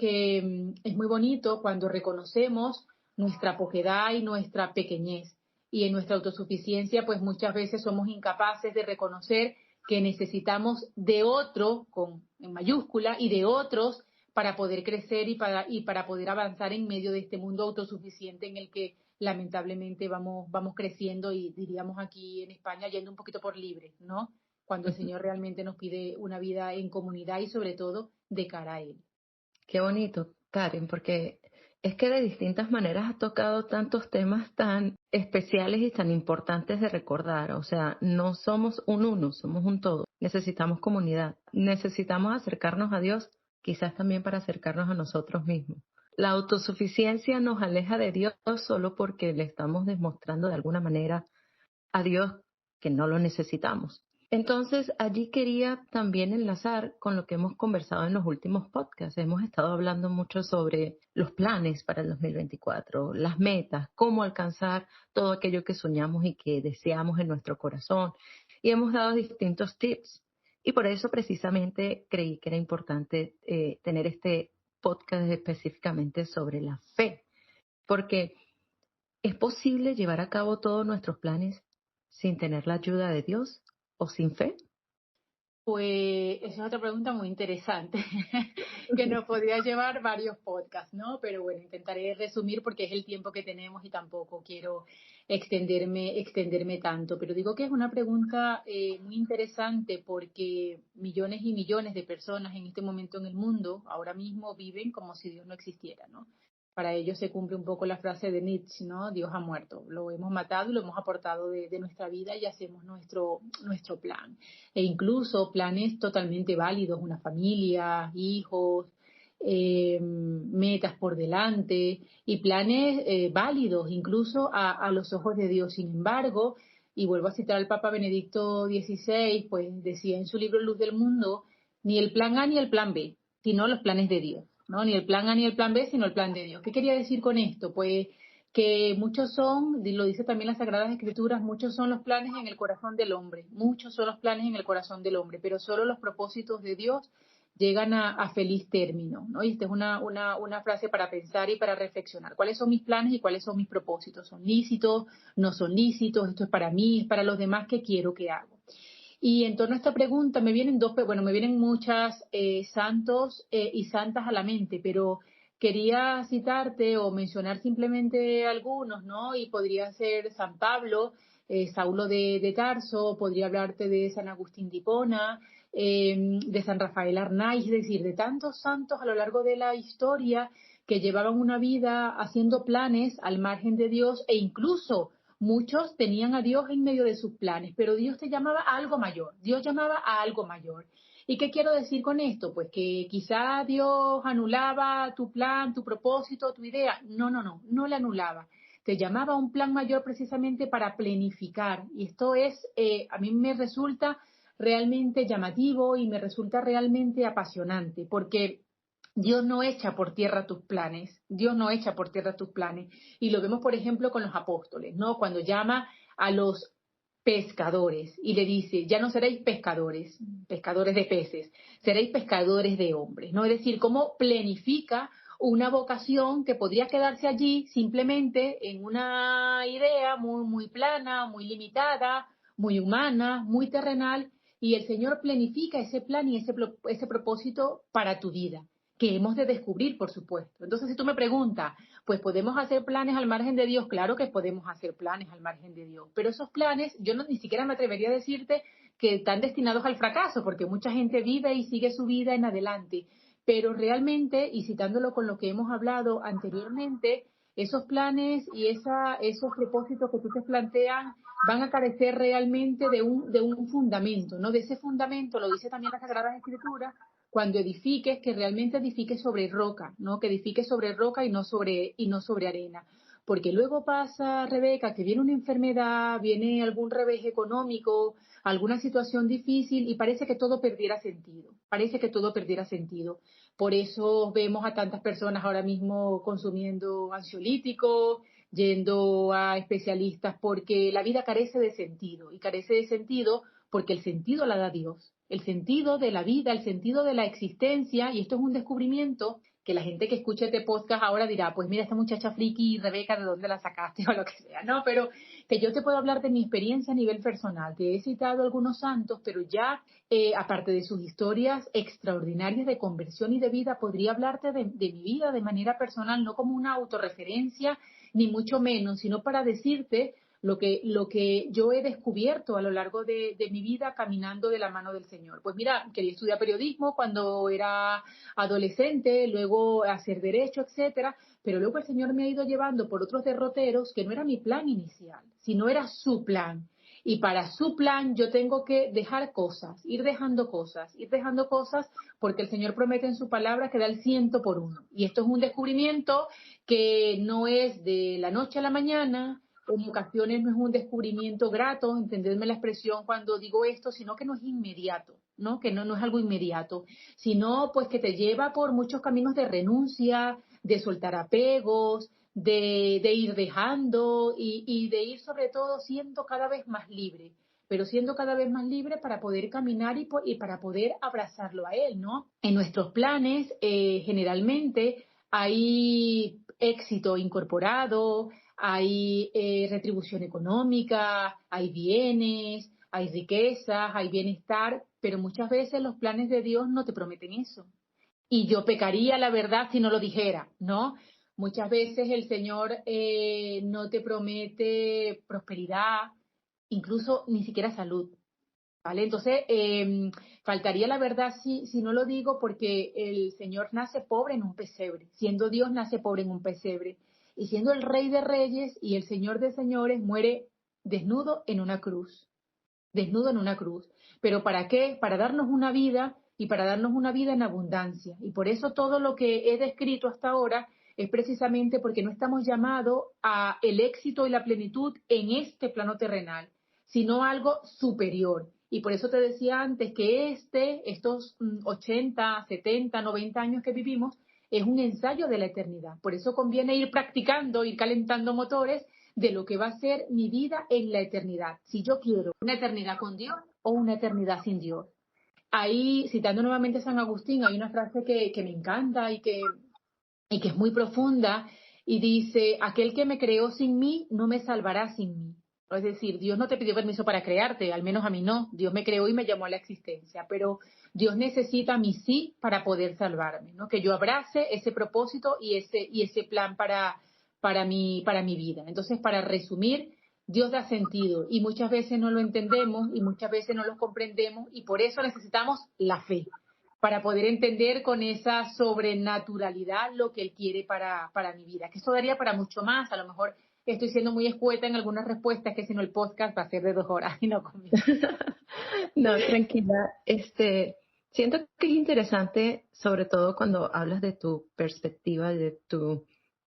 es muy bonito cuando reconocemos nuestra poquedad y nuestra pequeñez. Y en nuestra autosuficiencia, pues muchas veces somos incapaces de reconocer que necesitamos de otro, en mayúscula, y de otros para poder crecer y para poder avanzar en medio de este mundo autosuficiente en el que lamentablemente vamos creciendo y diríamos aquí en España yendo un poquito por libre, ¿no? Cuando el Señor realmente nos pide una vida en comunidad y sobre todo de cara a Él. Qué bonito, Karen, porque Es que de distintas maneras has tocado tantos temas tan especiales y tan importantes de recordar. O sea, no somos un uno, somos un todo. Necesitamos comunidad. Necesitamos acercarnos a Dios, quizás también para acercarnos a nosotros mismos. La autosuficiencia nos aleja de Dios solo porque le estamos demostrando de alguna manera a Dios que no lo necesitamos. Entonces, allí quería también enlazar con lo que hemos conversado en los últimos podcasts. Hemos estado hablando mucho sobre los planes para el 2024, las metas, cómo alcanzar todo aquello que soñamos y que deseamos en nuestro corazón. Y hemos dado distintos tips. Y por eso precisamente creí que era importante tener este podcast específicamente sobre la fe. Porque ¿es posible llevar a cabo todos nuestros planes sin tener la ayuda de Dios o sin fe? Pues esa es otra pregunta muy interesante que nos podría llevar varios podcasts, ¿no? Pero bueno, intentaré resumir porque es el tiempo que tenemos y tampoco quiero extenderme tanto. Pero digo que es una pregunta muy interesante porque millones y millones de personas en este momento en el mundo ahora mismo viven como si Dios no existiera, ¿no? Para ellos se cumple un poco la frase de Nietzsche, ¿no? Dios ha muerto. Lo hemos matado y lo hemos aportado de nuestra vida y hacemos nuestro plan. E incluso planes totalmente válidos, una familia, hijos, metas por delante y planes válidos incluso a los ojos de Dios. Sin embargo, y vuelvo a citar al Papa Benedicto XVI, pues decía en su libro Luz del Mundo, ni el plan A ni el plan B, sino los planes de Dios. ¿No? Ni el plan A ni el plan B, sino el plan de Dios. ¿Qué quería decir con esto? Pues que muchos son, lo dice también las Sagradas Escrituras, muchos son los planes en el corazón del hombre, muchos son los planes en el corazón del hombre, pero solo los propósitos de Dios llegan a feliz término, ¿no? Y esta es una frase para pensar y para reflexionar. ¿Cuáles son mis planes y cuáles son mis propósitos? ¿Son lícitos? ¿No son lícitos? ¿Esto es para mí? ¿Es para los demás? ¿Qué quiero? ¿Qué hago? Y en torno a esta pregunta me vienen muchas santos y santas a la mente, pero quería citarte o mencionar simplemente algunos, ¿no? Y podría ser San Pablo, Saulo de Tarso, podría hablarte de San Agustín de Hipona, de San Rafael Arnaiz, es decir, de tantos santos a lo largo de la historia que llevaban una vida haciendo planes al margen de Dios e incluso muchos tenían a Dios en medio de sus planes, pero Dios te llamaba a algo mayor, Dios llamaba a algo mayor. ¿Y qué quiero decir con esto? Pues que quizá Dios anulaba tu plan, tu propósito, tu idea. No la anulaba. Te llamaba a un plan mayor precisamente para planificar. Y esto a mí me resulta realmente llamativo y me resulta realmente apasionante, porque Dios no echa por tierra tus planes, Dios no echa por tierra tus planes. Y lo vemos, por ejemplo, con los apóstoles, ¿no? Cuando llama a los pescadores y le dice, ya no seréis pescadores, pescadores de peces, seréis pescadores de hombres, ¿no? Es decir, cómo planifica una vocación que podría quedarse allí simplemente en una idea muy plana, muy limitada, muy humana, muy terrenal, y el Señor planifica ese plan y ese propósito para tu vida que hemos de descubrir, por supuesto. Entonces, si tú me preguntas, pues podemos hacer planes al margen de Dios, claro que podemos hacer planes al margen de Dios, pero esos planes, yo ni siquiera me atrevería a decirte que están destinados al fracaso, porque mucha gente vive y sigue su vida en adelante, pero realmente, y citándolo con lo que hemos hablado anteriormente, esos planes y esos propósitos que tú te planteas van a carecer realmente de un fundamento, ¿no? De ese fundamento, lo dice también la Sagrada Escritura, cuando edifiques, que realmente edifiques sobre roca, ¿no? Que edifiques sobre roca y no sobre arena. Porque luego pasa, Rebeca, que viene una enfermedad, viene algún revés económico, alguna situación difícil y parece que todo perdiera sentido. Parece que todo perdiera sentido. Por eso vemos a tantas personas ahora mismo consumiendo ansiolíticos, yendo a especialistas, porque la vida carece de sentido. Y carece de sentido porque el sentido la da Dios, el sentido de la vida, el sentido de la existencia, y esto es un descubrimiento que la gente que escuche este podcast ahora dirá, pues mira, esta muchacha friki, Rebeca, ¿de dónde la sacaste? O lo que sea, ¿no? Pero que yo te puedo hablar de mi experiencia a nivel personal. Te he citado algunos santos, pero ya, aparte de sus historias extraordinarias de conversión y de vida, podría hablarte de mi vida de manera personal, no como una autorreferencia, ni mucho menos, sino para decirte lo que yo he descubierto a lo largo de mi vida caminando de la mano del Señor. Pues mira, quería estudiar periodismo cuando era adolescente, luego hacer derecho, etcétera, pero luego el Señor me ha ido llevando por otros derroteros que no era mi plan inicial, sino era su plan. Y para su plan yo tengo que dejar cosas, ir dejando cosas, porque el Señor promete en su palabra que da el 100 por 1. Y esto es un descubrimiento que no es de la noche a la mañana, en ocasiones no es un descubrimiento grato, entendedme la expresión cuando digo esto, sino que no es inmediato, ¿no? Que no es algo inmediato, sino pues que te lleva por muchos caminos de renuncia, de soltar apegos, de ir dejando y de ir sobre todo siendo cada vez más libre, pero siendo cada vez más libre para poder caminar y para poder abrazarlo a él, ¿no? En nuestros planes generalmente hay éxito incorporado, hay retribución económica, hay bienes, hay riquezas, hay bienestar, pero muchas veces los planes de Dios no te prometen eso. Y yo pecaría, la verdad, si no lo dijera, ¿no? Muchas veces el Señor no te promete prosperidad, incluso ni siquiera salud, ¿vale? Entonces, faltaría la verdad si no lo digo, porque el Señor nace pobre en un pesebre, siendo Dios nace pobre en un pesebre, y siendo el Rey de Reyes y el Señor de Señores muere desnudo en una cruz, desnudo en una cruz. ¿Pero para qué? Para darnos una vida y para darnos una vida en abundancia. Y por eso todo lo que he descrito hasta ahora es precisamente porque no estamos llamados a el éxito y la plenitud en este plano terrenal, sino algo superior. Y por eso te decía antes que estos 80, 70, 90 años que vivimos es un ensayo de la eternidad. Por eso conviene ir practicando, ir calentando motores de lo que va a ser mi vida en la eternidad. Si yo quiero una eternidad con Dios o una eternidad sin Dios. Ahí, citando nuevamente a San Agustín, hay una frase que me encanta y que es muy profunda, y dice: aquel que me creó sin mí no me salvará sin mí. Es decir, Dios no te pidió permiso para crearte, al menos a mí no. Dios me creó y me llamó a la existencia, pero Dios necesita mi sí para poder salvarme, ¿no? Que yo abrace ese propósito y ese plan para mi vida. Entonces, para resumir, Dios da sentido y muchas veces no lo entendemos y muchas veces no lo comprendemos, y por eso necesitamos la fe, para poder entender con esa sobrenaturalidad lo que Él quiere para mi vida. Que eso daría para mucho más. A lo mejor estoy siendo muy escueta en algunas respuestas, que si no el podcast va a ser de 2 horas y no conmigo. No, tranquila. Siento que es interesante, sobre todo cuando hablas de tu perspectiva, de tu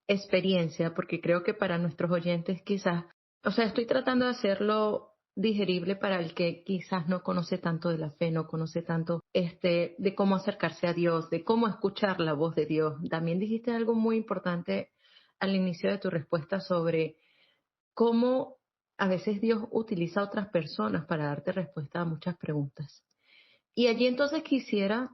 experiencia, porque creo que para nuestros oyentes quizás, o sea, estoy tratando de hacerlo digerible para el que quizás no conoce tanto de la fe, no conoce tanto de cómo acercarse a Dios, de cómo escuchar la voz de Dios. También dijiste algo muy importante al inicio de tu respuesta sobre cómo a veces Dios utiliza a otras personas para darte respuesta a muchas preguntas. Y allí entonces quisiera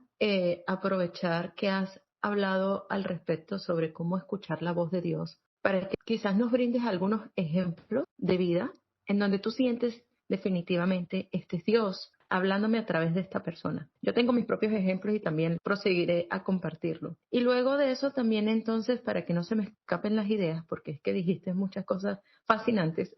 aprovechar que has hablado al respecto sobre cómo escuchar la voz de Dios, para que quizás nos brindes algunos ejemplos de vida en donde tú sientes definitivamente este es Dios hablándome a través de esta persona. Yo tengo mis propios ejemplos y también proseguiré a compartirlo. Y luego de eso también entonces, para que no se me escapen las ideas, porque es que dijiste muchas cosas fascinantes,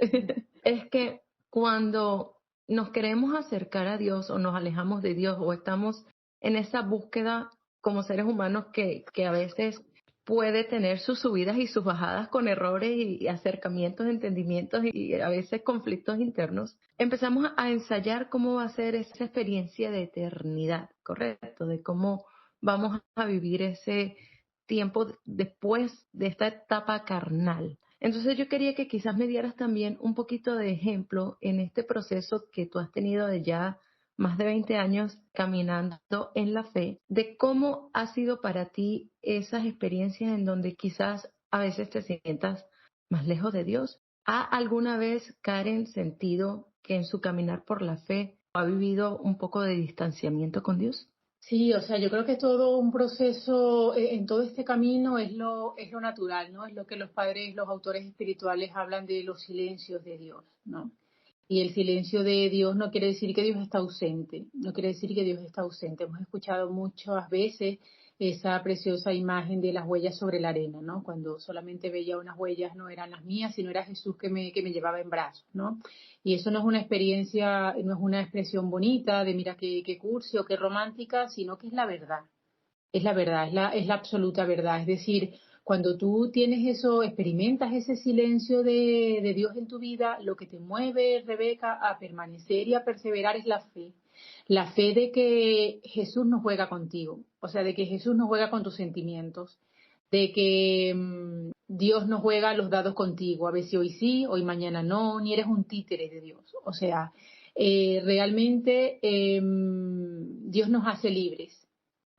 es que cuando nos queremos acercar a Dios o nos alejamos de Dios o estamos en esa búsqueda como seres humanos que a veces puede tener sus subidas y sus bajadas con errores y acercamientos, entendimientos y a veces conflictos internos, empezamos a ensayar cómo va a ser esa experiencia de eternidad, ¿correcto? De cómo vamos a vivir ese tiempo después de esta etapa carnal. Entonces yo quería que quizás me dieras también un poquito de ejemplo en este proceso que tú has tenido de ya más de 20 años caminando en la fe, de cómo ha sido para ti esas experiencias en donde quizás a veces te sientas más lejos de Dios. ¿Ha alguna vez Karen sentido que en su caminar por la fe ha vivido un poco de distanciamiento con Dios? Sí, o sea, yo creo que todo un proceso en todo este camino es lo natural, ¿no? Es lo que los padres, los autores espirituales hablan de los silencios de Dios, ¿no? Y el silencio de Dios no quiere decir que Dios está ausente, no quiere decir que Dios está ausente. Hemos escuchado muchas veces esa preciosa imagen de las huellas sobre la arena, ¿no? Cuando solamente veía unas huellas, no eran las mías, sino era Jesús que me llevaba en brazos, ¿no? Y eso no es una experiencia, no es una expresión bonita de mira qué cursi o qué romántica, sino que es la verdad. Es la verdad, es la absoluta verdad. Es decir, Cuando tú tienes eso, experimentas ese silencio de Dios en tu vida, lo que te mueve, Rebeca, a permanecer y a perseverar es la fe. La fe de que Jesús no juega contigo, o sea, de que Jesús no juega con tus sentimientos, de que Dios no juega los dados contigo, a ver si hoy sí, hoy mañana no, ni eres un títere de Dios. O sea, realmente Dios nos hace libres.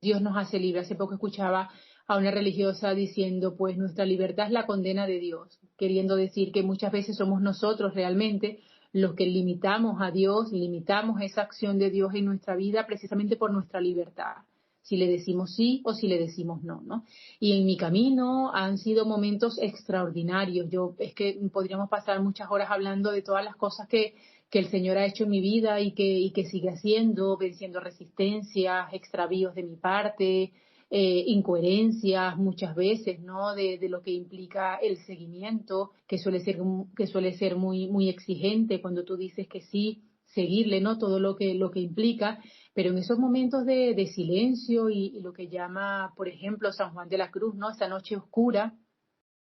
Dios nos hace libres. Hace poco escuchaba a una religiosa diciendo, pues nuestra libertad es la condena de Dios, queriendo decir que muchas veces somos nosotros realmente los que limitamos a Dios, limitamos esa acción de Dios en nuestra vida precisamente por nuestra libertad, si le decimos sí o si le decimos no, ¿no? Y en mi camino han sido momentos extraordinarios. Es que podríamos pasar muchas horas hablando de todas las cosas que el Señor ha hecho en mi vida y que sigue haciendo, venciendo resistencias, extravíos de mi parte, incoherencias muchas veces, ¿no? De lo que implica el seguimiento, que suele ser muy, muy exigente cuando tú dices que sí, seguirle, ¿no? Todo lo que implica, pero en esos momentos de silencio y lo que llama, por ejemplo, San Juan de la Cruz, ¿no? Esa noche oscura,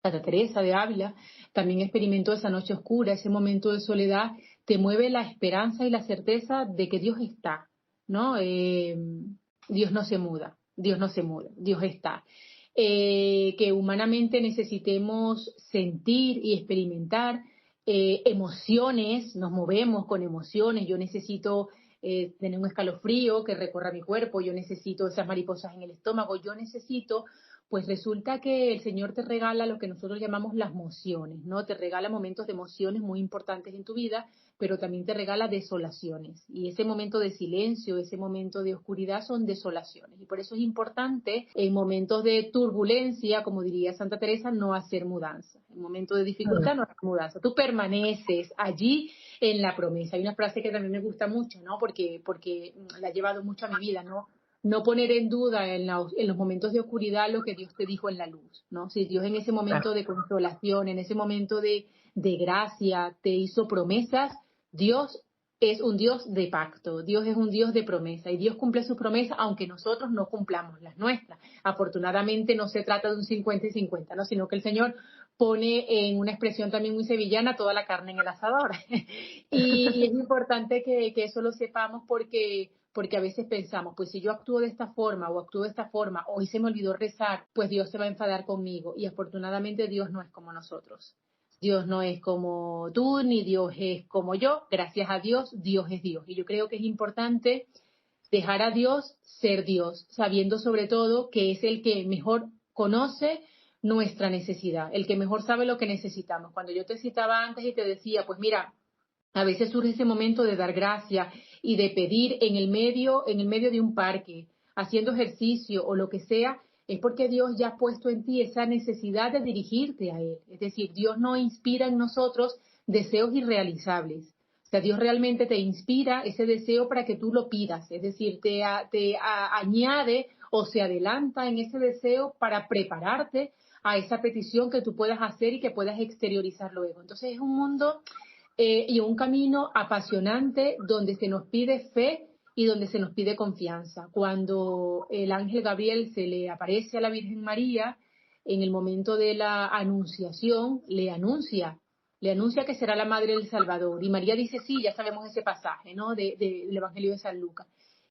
Santa Teresa de Ávila también experimentó esa noche oscura, ese momento de soledad, te mueve la esperanza y la certeza de que Dios está, ¿no? Dios no se muda, Dios no se muda, Dios está. Que humanamente necesitemos sentir y experimentar emociones, nos movemos con emociones, yo necesito tener un escalofrío que recorra mi cuerpo, yo necesito esas mariposas en el estómago, yo necesito, pues resulta que el Señor te regala lo que nosotros llamamos las mociones, ¿no? Te regala momentos de emociones muy importantes en tu vida, pero también te regala desolaciones. Y ese momento de silencio, ese momento de oscuridad son desolaciones. Y por eso es importante en momentos de turbulencia, como diría Santa Teresa, no hacer mudanza. En momentos de dificultad no hacer mudanza. Tú permaneces allí en la promesa. Hay una frase que también me gusta mucho, ¿no? Porque la he llevado mucho a mi vida, ¿no? No poner en duda en los momentos de oscuridad lo que Dios te dijo en la luz, ¿no? Si Dios en ese momento de consolación, en ese momento de gracia te hizo promesas, Dios es un Dios de pacto, Dios es un Dios de promesa y Dios cumple sus promesas aunque nosotros no cumplamos las nuestras. Afortunadamente no se trata de un 50 y 50, ¿no? Sino que el Señor pone en una expresión también muy sevillana toda la carne en el asador. y es importante que eso lo sepamos porque a veces pensamos, pues si yo actúo de esta forma o actúo de esta forma, hoy se me olvidó rezar, pues Dios se va a enfadar conmigo. Y afortunadamente Dios no es como nosotros. Dios no es como tú, ni Dios es como yo. Gracias a Dios, Dios es Dios. Y yo creo que es importante dejar a Dios ser Dios, sabiendo sobre todo que es el que mejor conoce nuestra necesidad, el que mejor sabe lo que necesitamos. Cuando yo te citaba antes y te decía, pues mira, a veces surge ese momento de dar gracia y de pedir en el medio de un parque, haciendo ejercicio o lo que sea, es porque Dios ya ha puesto en ti esa necesidad de dirigirte a Él. Es decir, Dios no inspira en nosotros deseos irrealizables. O sea, Dios realmente te inspira ese deseo para que tú lo pidas. Es decir, añade o se adelanta en ese deseo para prepararte a esa petición que tú puedas hacer y que puedas exteriorizar luego. Entonces es un mundo y un camino apasionante donde se nos pide fe y donde se nos pide confianza. Cuando el ángel Gabriel se le aparece a la Virgen María en el momento de la anunciación, le anuncia que será la madre del Salvador. Y María dice, sí, ya sabemos ese pasaje, ¿no? Del Evangelio de San Lucas.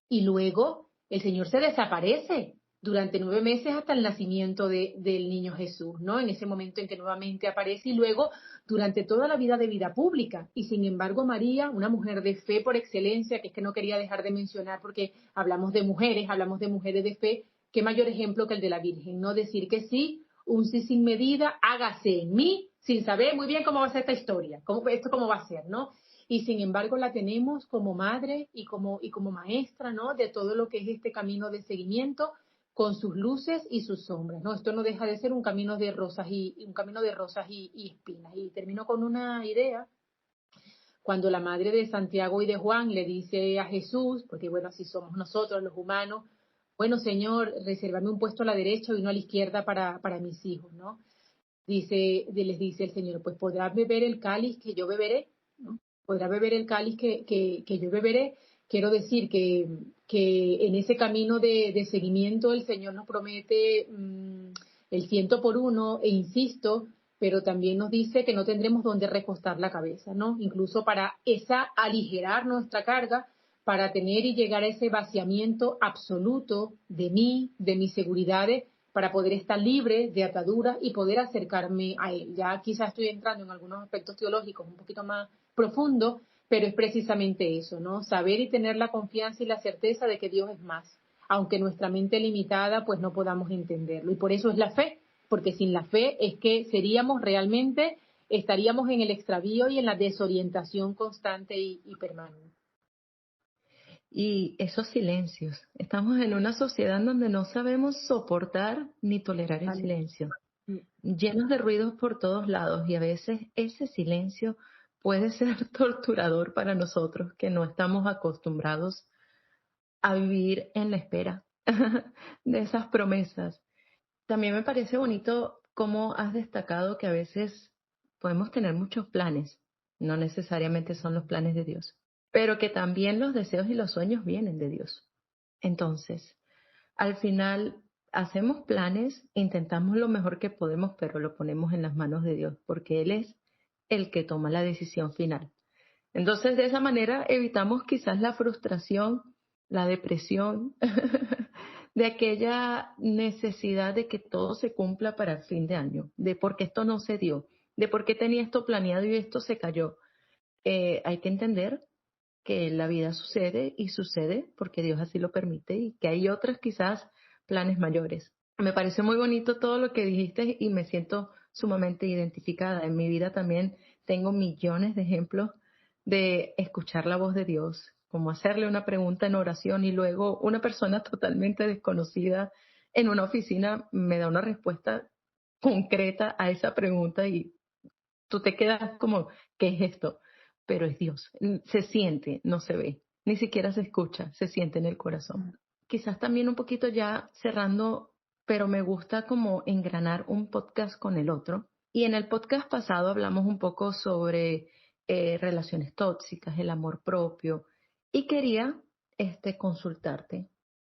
Y luego el Señor se desaparece durante 9 meses hasta el nacimiento del niño Jesús, ¿no? En ese momento en que nuevamente aparece y luego durante toda la vida de vida pública. Y sin embargo, María, una mujer de fe por excelencia, que es que no quería dejar de mencionar porque hablamos de mujeres de fe, qué mayor ejemplo que el de la Virgen, ¿no? Decir que sí, un sí sin medida, hágase en mí, sin saber muy bien cómo va a ser esta historia, cómo va a ser, ¿no? Y sin embargo la tenemos como madre y como maestra, ¿no? De todo lo que es este camino de seguimiento con sus luces y sus sombras, ¿no? Esto no deja de ser un camino de rosas y espinas. Y termino con una idea. Cuando la madre de Santiago y de Juan le dice a Jesús, porque bueno, así somos nosotros los humanos, bueno, Señor, resérvame un puesto a la derecha y uno a la izquierda para mis hijos, ¿no? Les dice el Señor, pues podrás beber el cáliz que yo beberé, ¿no? Podrás beber el cáliz que yo beberé. Quiero decir que en ese camino de seguimiento el Señor nos promete el 100 por 1, e insisto, pero también nos dice que no tendremos donde recostar la cabeza, ¿no? Incluso para aligerar nuestra carga, para tener y llegar a ese vaciamiento absoluto de mí, de mis seguridades, para poder estar libre de ataduras y poder acercarme a Él. Ya quizás estoy entrando en algunos aspectos teológicos un poquito más profundos, pero es precisamente eso, ¿no? Saber y tener la confianza y la certeza de que Dios es más, aunque nuestra mente limitada pues no podamos entenderlo. Y por eso es la fe, porque sin la fe es que estaríamos en el extravío y en la desorientación constante y permanente. Y esos silencios. Estamos en una sociedad donde no sabemos soportar ni tolerar el silencio, llenos de ruidos por todos lados, y a veces ese silencio puede ser torturador para nosotros que no estamos acostumbrados a vivir en la espera de esas promesas. También me parece bonito cómo has destacado que a veces podemos tener muchos planes, no necesariamente son los planes de Dios, pero que también los deseos y los sueños vienen de Dios. Entonces, al final hacemos planes, intentamos lo mejor que podemos, pero lo ponemos en las manos de Dios, porque Él es el que toma la decisión final. Entonces, de esa manera evitamos quizás la frustración, la depresión, de aquella necesidad de que todo se cumpla para el fin de año, de por qué esto no se dio, de por qué tenía esto planeado y esto se cayó. Hay que entender que la vida sucede y sucede porque Dios así lo permite, y que hay otros quizás planes mayores. Me parece muy bonito todo lo que dijiste y me siento sumamente identificada. En mi vida también tengo millones de ejemplos de escuchar la voz de Dios, como hacerle una pregunta en oración y luego una persona totalmente desconocida en una oficina me da una respuesta concreta a esa pregunta y tú te quedas como, ¿qué es esto? Pero es Dios. Se siente, no se ve, ni siquiera se escucha, se siente en el corazón. Quizás también un poquito ya cerrando, pero me gusta como engranar un podcast con el otro. Y en el podcast pasado hablamos un poco sobre relaciones tóxicas, el amor propio, y quería consultarte.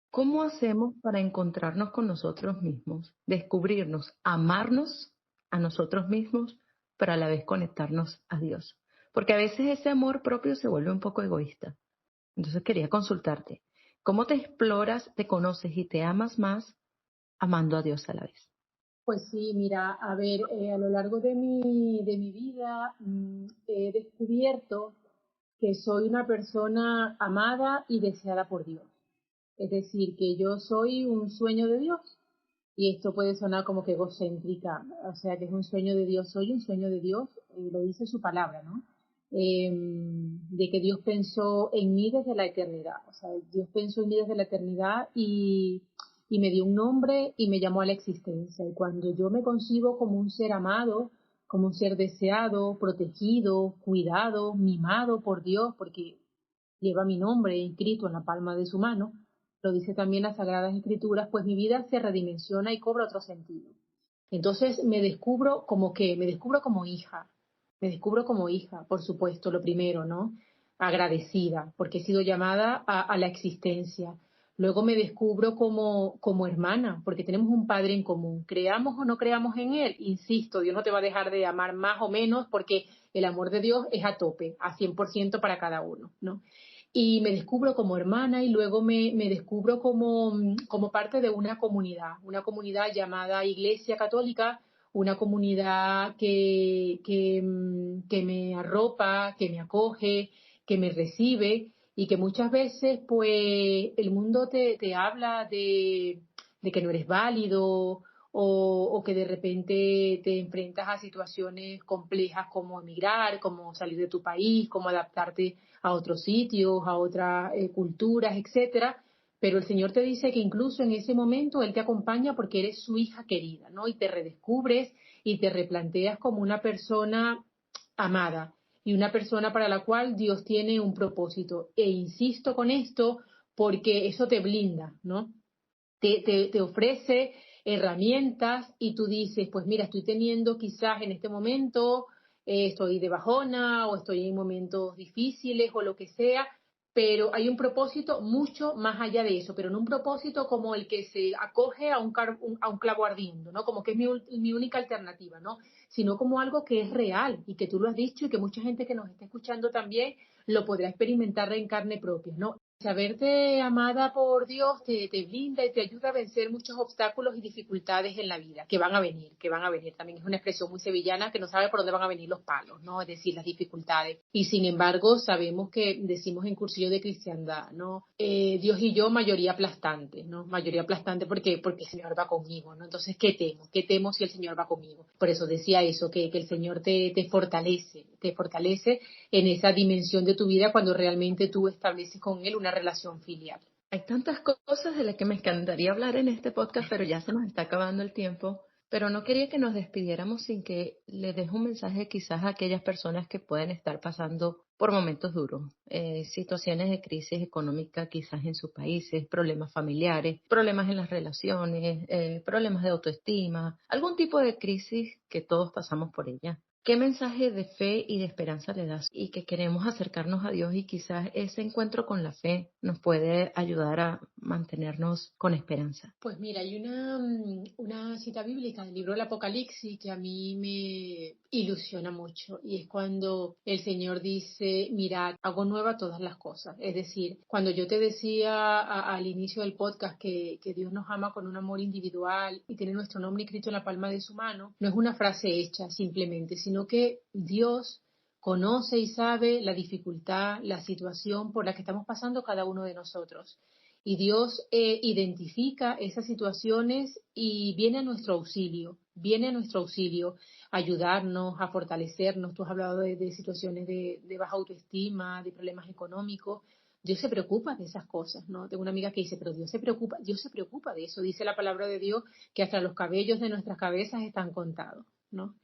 ¿Cómo hacemos para encontrarnos con nosotros mismos, descubrirnos, amarnos a nosotros mismos, pero a la vez conectarnos a Dios? Porque a veces ese amor propio se vuelve un poco egoísta. Entonces quería consultarte, ¿cómo te exploras, te conoces y te amas más amando a Dios a la vez? Pues sí, mira, a ver, a lo largo de mi vida he descubierto que soy una persona amada y deseada por Dios. Es decir, que yo soy un sueño de Dios. Y esto puede sonar como que egocéntrica, o sea, que es un sueño de Dios, soy un sueño de Dios, lo dice su palabra, ¿no? De que Dios pensó en mí desde la eternidad, o sea, Dios pensó en mí desde la eternidad y me dio un nombre y me llamó a la existencia. Y cuando yo me concibo como un ser amado, como un ser deseado, protegido, cuidado, mimado por Dios, porque lleva mi nombre inscrito en la palma de su mano, lo dice también las Sagradas Escrituras, pues mi vida se redimensiona y cobra otro sentido. Entonces me descubro como hija, por supuesto, lo primero, ¿no? Agradecida, porque he sido llamada a la existencia. Luego me descubro como hermana, porque tenemos un padre en común. Creamos o no creamos en él, insisto, Dios no te va a dejar de amar más o menos, porque el amor de Dios es a tope, a 100% para cada uno, ¿no? Y me descubro como hermana y luego me descubro como parte de una comunidad llamada Iglesia Católica, una comunidad que me arropa, que me acoge, que me recibe y que muchas veces pues el mundo te habla de que no eres válido o que de repente te enfrentas a situaciones complejas como emigrar, como salir de tu país, como adaptarte a otros sitios, a otras culturas, etcétera. Pero el Señor te dice que incluso en ese momento Él te acompaña porque eres su hija querida, ¿no? Y te redescubres y te replanteas como una persona amada y una persona para la cual Dios tiene un propósito. E insisto con esto porque eso te blinda, ¿no? Te ofrece herramientas y tú dices, pues mira, estoy teniendo quizás en este momento, estoy de bajona o estoy en momentos difíciles o lo que sea, pero hay un propósito mucho más allá de eso, pero no un propósito como el que se acoge a un clavo ardiendo, ¿no? Como que es mi única alternativa, ¿no? Sino como algo que es real y que tú lo has dicho y que mucha gente que nos está escuchando también lo podrá experimentar en carne propia, ¿no? Saberte amada por Dios te blinda y te ayuda a vencer muchos obstáculos y dificultades en la vida, que van a venir, que van a venir. También es una expresión muy sevillana que no sabe por dónde van a venir los palos, ¿no? Es decir, las dificultades. Y sin embargo, sabemos que decimos en cursillo de cristiandad, ¿no? Dios y yo, mayoría aplastante, ¿no? Mayoría aplastante porque el Señor va conmigo, ¿no? Entonces, ¿qué temo? ¿Qué temo si el Señor va conmigo? Por eso decía eso, que el Señor te fortalece en esa dimensión de tu vida cuando realmente tú estableces con Él una relación filial. Hay tantas cosas de las que me encantaría hablar en este podcast, pero ya se nos está acabando el tiempo. Pero no quería que nos despidiéramos sin que le des un mensaje quizás a aquellas personas que pueden estar pasando por momentos duros, situaciones de crisis económica quizás en sus países, problemas familiares, problemas en las relaciones, problemas de autoestima, algún tipo de crisis que todos pasamos por ella. ¿Qué mensaje de fe y de esperanza le das? Y que queremos acercarnos a Dios y quizás ese encuentro con la fe nos puede ayudar a mantenernos con esperanza. Pues mira, hay una cita bíblica del libro del Apocalipsis que a mí me ilusiona mucho y es cuando el Señor dice, mirad, hago nueva todas las cosas. Es decir, cuando yo te decía al inicio del podcast que Dios nos ama con un amor individual y tiene nuestro nombre escrito en la palma de su mano, no es una frase hecha simplemente, sino que Dios conoce y sabe la dificultad, la situación por la que estamos pasando cada uno de nosotros. Y Dios identifica esas situaciones y viene a nuestro auxilio, a ayudarnos, a fortalecernos. Tú has hablado de situaciones de baja autoestima, de problemas económicos. Dios se preocupa de esas cosas, ¿no? Tengo una amiga que dice, pero Dios se preocupa de eso. Dice la palabra de Dios que hasta los cabellos de nuestras cabezas están contados, ¿no?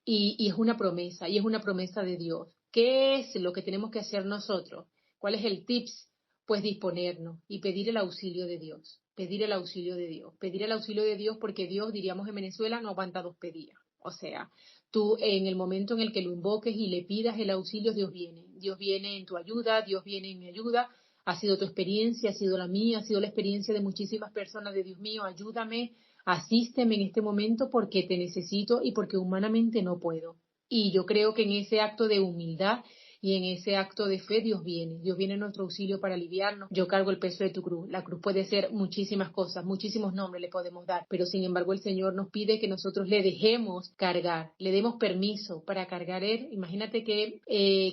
Y y es una promesa de Dios. ¿Qué es lo que tenemos que hacer nosotros? ¿Cuál es el tips? Pues disponernos y pedir el auxilio de Dios, pedir el auxilio de Dios, pedir el auxilio de Dios porque Dios, diríamos en Venezuela, no aguanta dos pedidas. O sea, tú en el momento en el que lo invoques y le pidas el auxilio, Dios viene en tu ayuda, Dios viene en mi ayuda. Ha sido tu experiencia, ha sido la mía, ha sido la experiencia de muchísimas personas de Dios mío, ayúdame, asísteme en este momento porque te necesito y porque humanamente no puedo. Y yo creo que en ese acto de humildad y en ese acto de fe Dios viene en nuestro auxilio para aliviarnos. Yo cargo el peso de tu cruz. La cruz puede ser muchísimas cosas, muchísimos nombres le podemos dar, pero sin embargo el Señor nos pide que nosotros le dejemos cargar, le demos permiso para cargar Él. Imagínate qué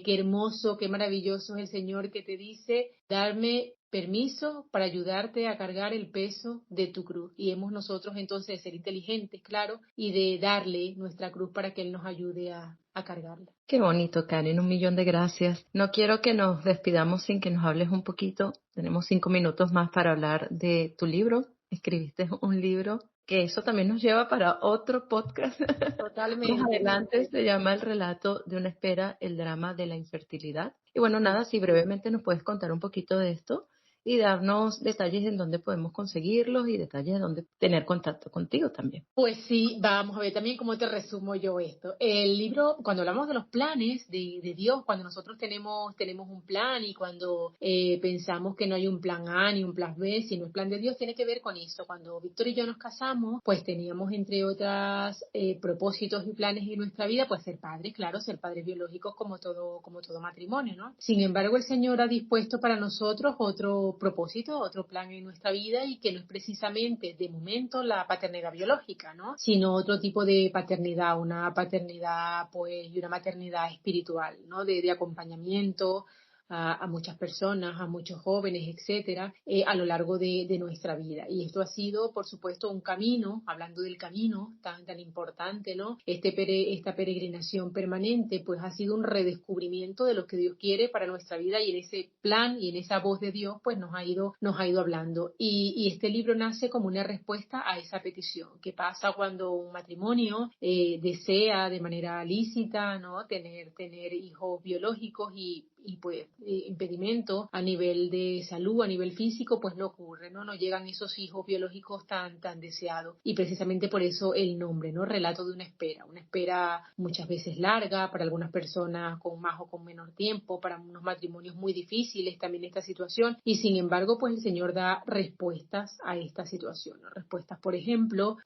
hermoso, qué maravilloso es el Señor que te dice, darme permiso para ayudarte a cargar el peso de tu cruz. Y hemos nosotros entonces de ser inteligentes, claro, y de darle nuestra cruz para que Él nos ayude a cargarla. Qué bonito, Karen, 1 millón de gracias. No quiero que nos despidamos sin que nos hables un poquito. Tenemos 5 minutos más para hablar de tu libro. Escribiste un libro que eso también nos lleva para otro podcast. Más Totalmente. adelante se llama El relato de una espera, el drama de la infertilidad. Y bueno, nada, si brevemente nos puedes contar un poquito de esto y darnos detalles en dónde podemos conseguirlos y detalles de dónde tener contacto contigo también. Pues sí, vamos a ver también cómo te resumo yo esto. El libro, cuando hablamos de los planes de Dios, cuando nosotros tenemos un plan y cuando pensamos que no hay un plan A ni un plan B, sino el plan de Dios, tiene que ver con eso. Cuando Víctor y yo nos casamos, pues teníamos entre otras propósitos y planes en nuestra vida, pues ser padres, claro, ser padres biológicos como todo matrimonio, ¿no? Sin embargo, el Señor ha dispuesto para nosotros otro propósito, otro plan en nuestra vida y que no es precisamente de momento la paternidad biológica, ¿no? Sino otro tipo de paternidad, una paternidad pues y una maternidad espiritual, ¿no? De acompañamiento a muchas personas, a muchos jóvenes, etcétera, a lo largo de nuestra vida. Y esto ha sido, por supuesto, un camino, hablando del camino tan importante, ¿no? Esta peregrinación permanente, pues ha sido un redescubrimiento de lo que Dios quiere para nuestra vida y en ese plan y en esa voz de Dios, pues nos ha ido hablando. Y este libro nace como una respuesta a esa petición. ¿Qué pasa cuando un matrimonio desea de manera lícita, ¿no? tener hijos biológicos y pues impedimento a nivel de salud, a nivel físico, pues no ocurre, ¿no? No llegan esos hijos biológicos tan deseados. Y precisamente por eso el nombre, ¿no? Relato de una espera muchas veces larga, para algunas personas con más o con menor tiempo, para unos matrimonios muy difíciles también esta situación, y sin embargo, pues el Señor da respuestas a esta situación, ¿no? Respuestas, por ejemplo,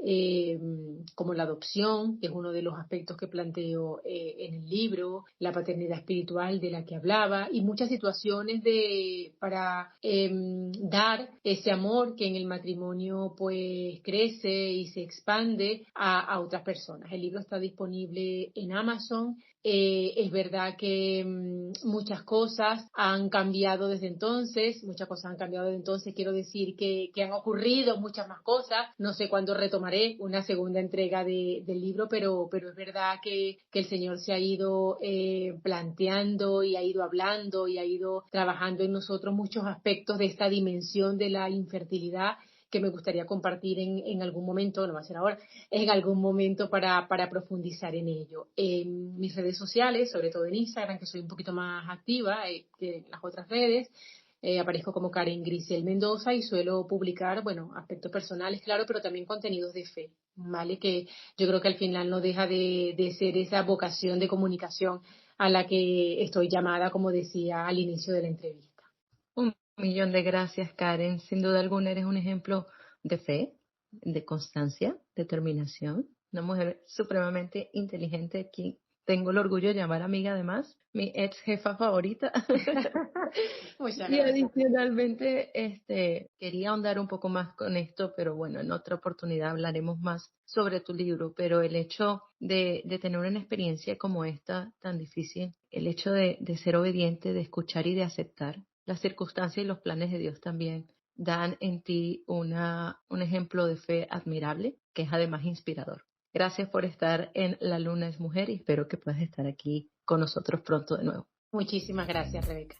como la adopción, que es uno de los aspectos que planteo en el libro, la paternidad espiritual de la que hablaba, y muchas situaciones para dar ese amor que en el matrimonio pues crece y se expande a otras personas. El libro está disponible en Amazon. Es verdad que muchas cosas han cambiado desde entonces, quiero decir que han ocurrido muchas más cosas. No sé cuándo retomaré una segunda entrega del libro, pero es verdad que el Señor se ha ido planteando y ha ido hablando y ha ido trabajando en nosotros muchos aspectos de esta dimensión de la infertilidad, que me gustaría compartir en algún momento, no va a ser ahora, en algún momento para profundizar en ello. En mis redes sociales, sobre todo en Instagram, que soy un poquito más activa que en las otras redes, aparezco como Karen Grisel Mendoza y suelo publicar, aspectos personales, claro, pero también contenidos de fe, ¿vale? Que yo creo que al final no deja de ser esa vocación de comunicación a la que estoy llamada, como decía al inicio de la entrevista. 1.000.000 de gracias, Karen. Sin duda alguna eres un ejemplo de fe, de constancia, determinación. Una mujer supremamente inteligente, quien tengo el orgullo de llamar amiga, además, mi ex jefa favorita. Muchas Y gracias. adicionalmente, quería ahondar un poco más con esto, pero bueno, en otra oportunidad hablaremos más sobre tu libro. Pero el hecho de tener una experiencia como esta tan difícil, el hecho de ser obediente, de escuchar y de aceptar las circunstancias y los planes de Dios también dan en ti un ejemplo de fe admirable, que es además inspirador. Gracias por estar en La Luna es Mujer y espero que puedas estar aquí con nosotros pronto de nuevo. Muchísimas gracias, Rebeca.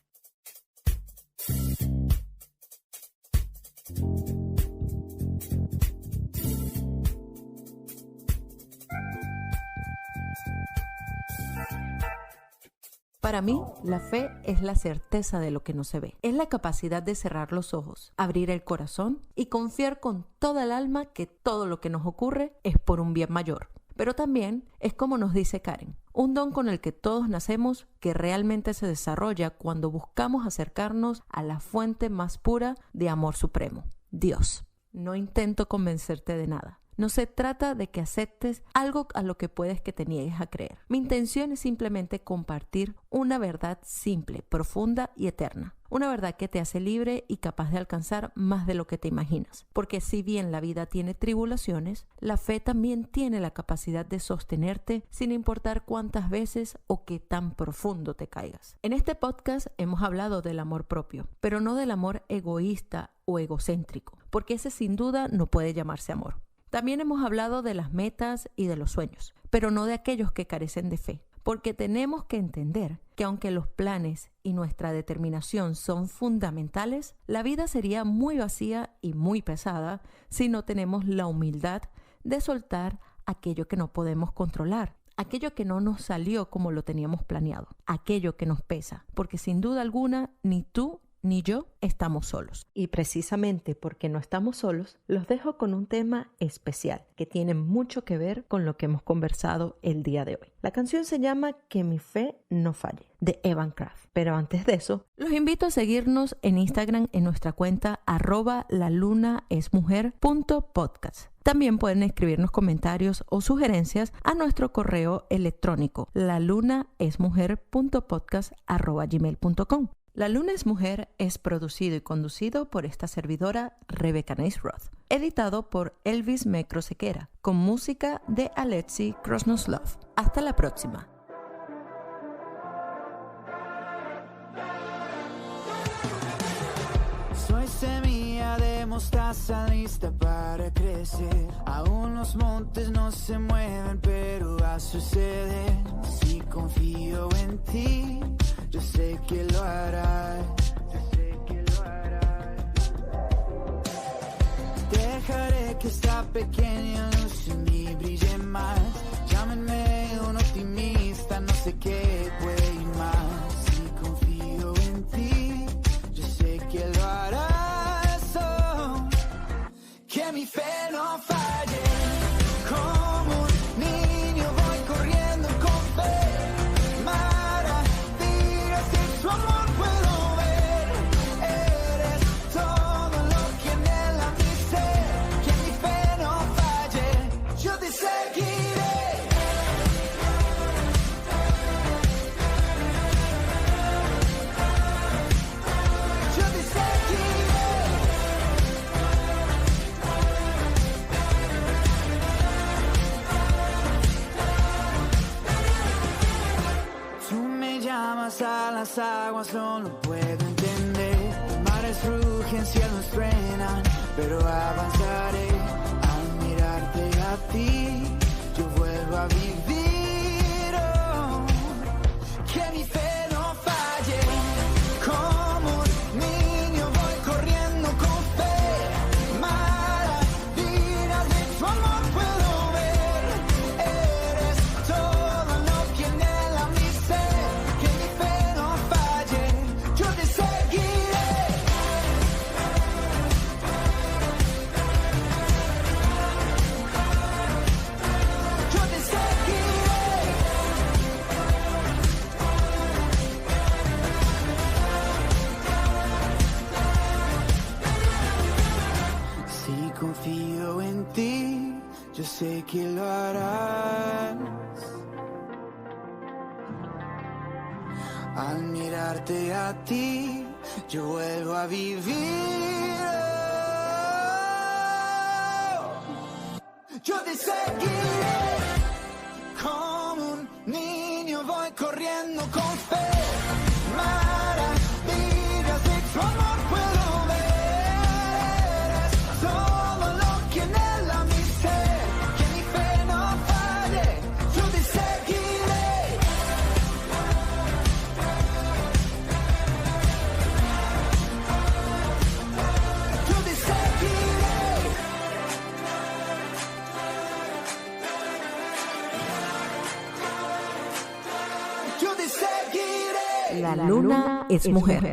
Para mí, la fe es la certeza de lo que no se ve. Es la capacidad de cerrar los ojos, abrir el corazón y confiar con toda el alma que todo lo que nos ocurre es por un bien mayor. Pero también es como nos dice Karen, un don con el que todos nacemos que realmente se desarrolla cuando buscamos acercarnos a la fuente más pura de amor supremo, Dios. No intento convencerte de nada. No se trata de que aceptes algo a lo que puedes que te niegues a creer. Mi intención es simplemente compartir una verdad simple, profunda y eterna. Una verdad que te hace libre y capaz de alcanzar más de lo que te imaginas. Porque si bien la vida tiene tribulaciones, la fe también tiene la capacidad de sostenerte sin importar cuántas veces o qué tan profundo te caigas. En este podcast hemos hablado del amor propio, pero no del amor egoísta o egocéntrico, porque ese sin duda no puede llamarse amor. También hemos hablado de las metas y de los sueños, pero no de aquellos que carecen de fe, porque tenemos que entender que aunque los planes y nuestra determinación son fundamentales, la vida sería muy vacía y muy pesada si no tenemos la humildad de soltar aquello que no podemos controlar, aquello que no nos salió como lo teníamos planeado, aquello que nos pesa, porque sin duda alguna ni tú ni yo estamos solos. Y precisamente porque no estamos solos, los dejo con un tema especial que tiene mucho que ver con lo que hemos conversado el día de hoy. La canción se llama Que mi fe no falle, de Evan Craft. Pero antes de eso, los invito a seguirnos en Instagram en nuestra cuenta @lalunaesmujer.podcast. También pueden escribirnos comentarios o sugerencias a nuestro correo electrónico lalunaesmujer.podcast@gmail.com. La Luna es Mujer es producido y conducido por esta servidora Rebecca Nice Roth, editado por Elvis Mecro Sequera, con música de Alexi Krosnoslov. Hasta la próxima. Soy semilla de mostaza lista para crecer. Aún los montes no se mueven, pero va a suceder. Si confío en ti, yo sé que lo harás. Dejaré que esta pequeña luz en mí brille más. Llámenme un optimista, no sé qué puede ir más. Si confío en tu amor puedo ver. Eres todo lo que anhela mi ser. Que mi fe no falle, yo te seguiré. Yo te seguiré. Tú me llamas a las aguas, no lo puedo entender. Mares rugen, cielos truenan, pero avanzaré. Al mirarte a ti, yo vuelvo a vivir. Oh, que mi fe no falle. Como un niño voy corriendo con fe. Maravillas de tu amor puedo ver. Eres todo lo que anhela mi ser. Que mi fe no falle, yo te seguiré. Yo te seguiré. Si confío en ti, yo sé que lo harás. Al mirarte a ti, yo vuelvo a vivir. Yo te seguiré. Como un niño voy corriendo con fe. Maravillas de tu amor puedo ver. Eres todo lo que anhela mi ser. Que mi fe no falle, yo te seguiré. Yo te seguiré. Yo te seguiré. La luna es mujer.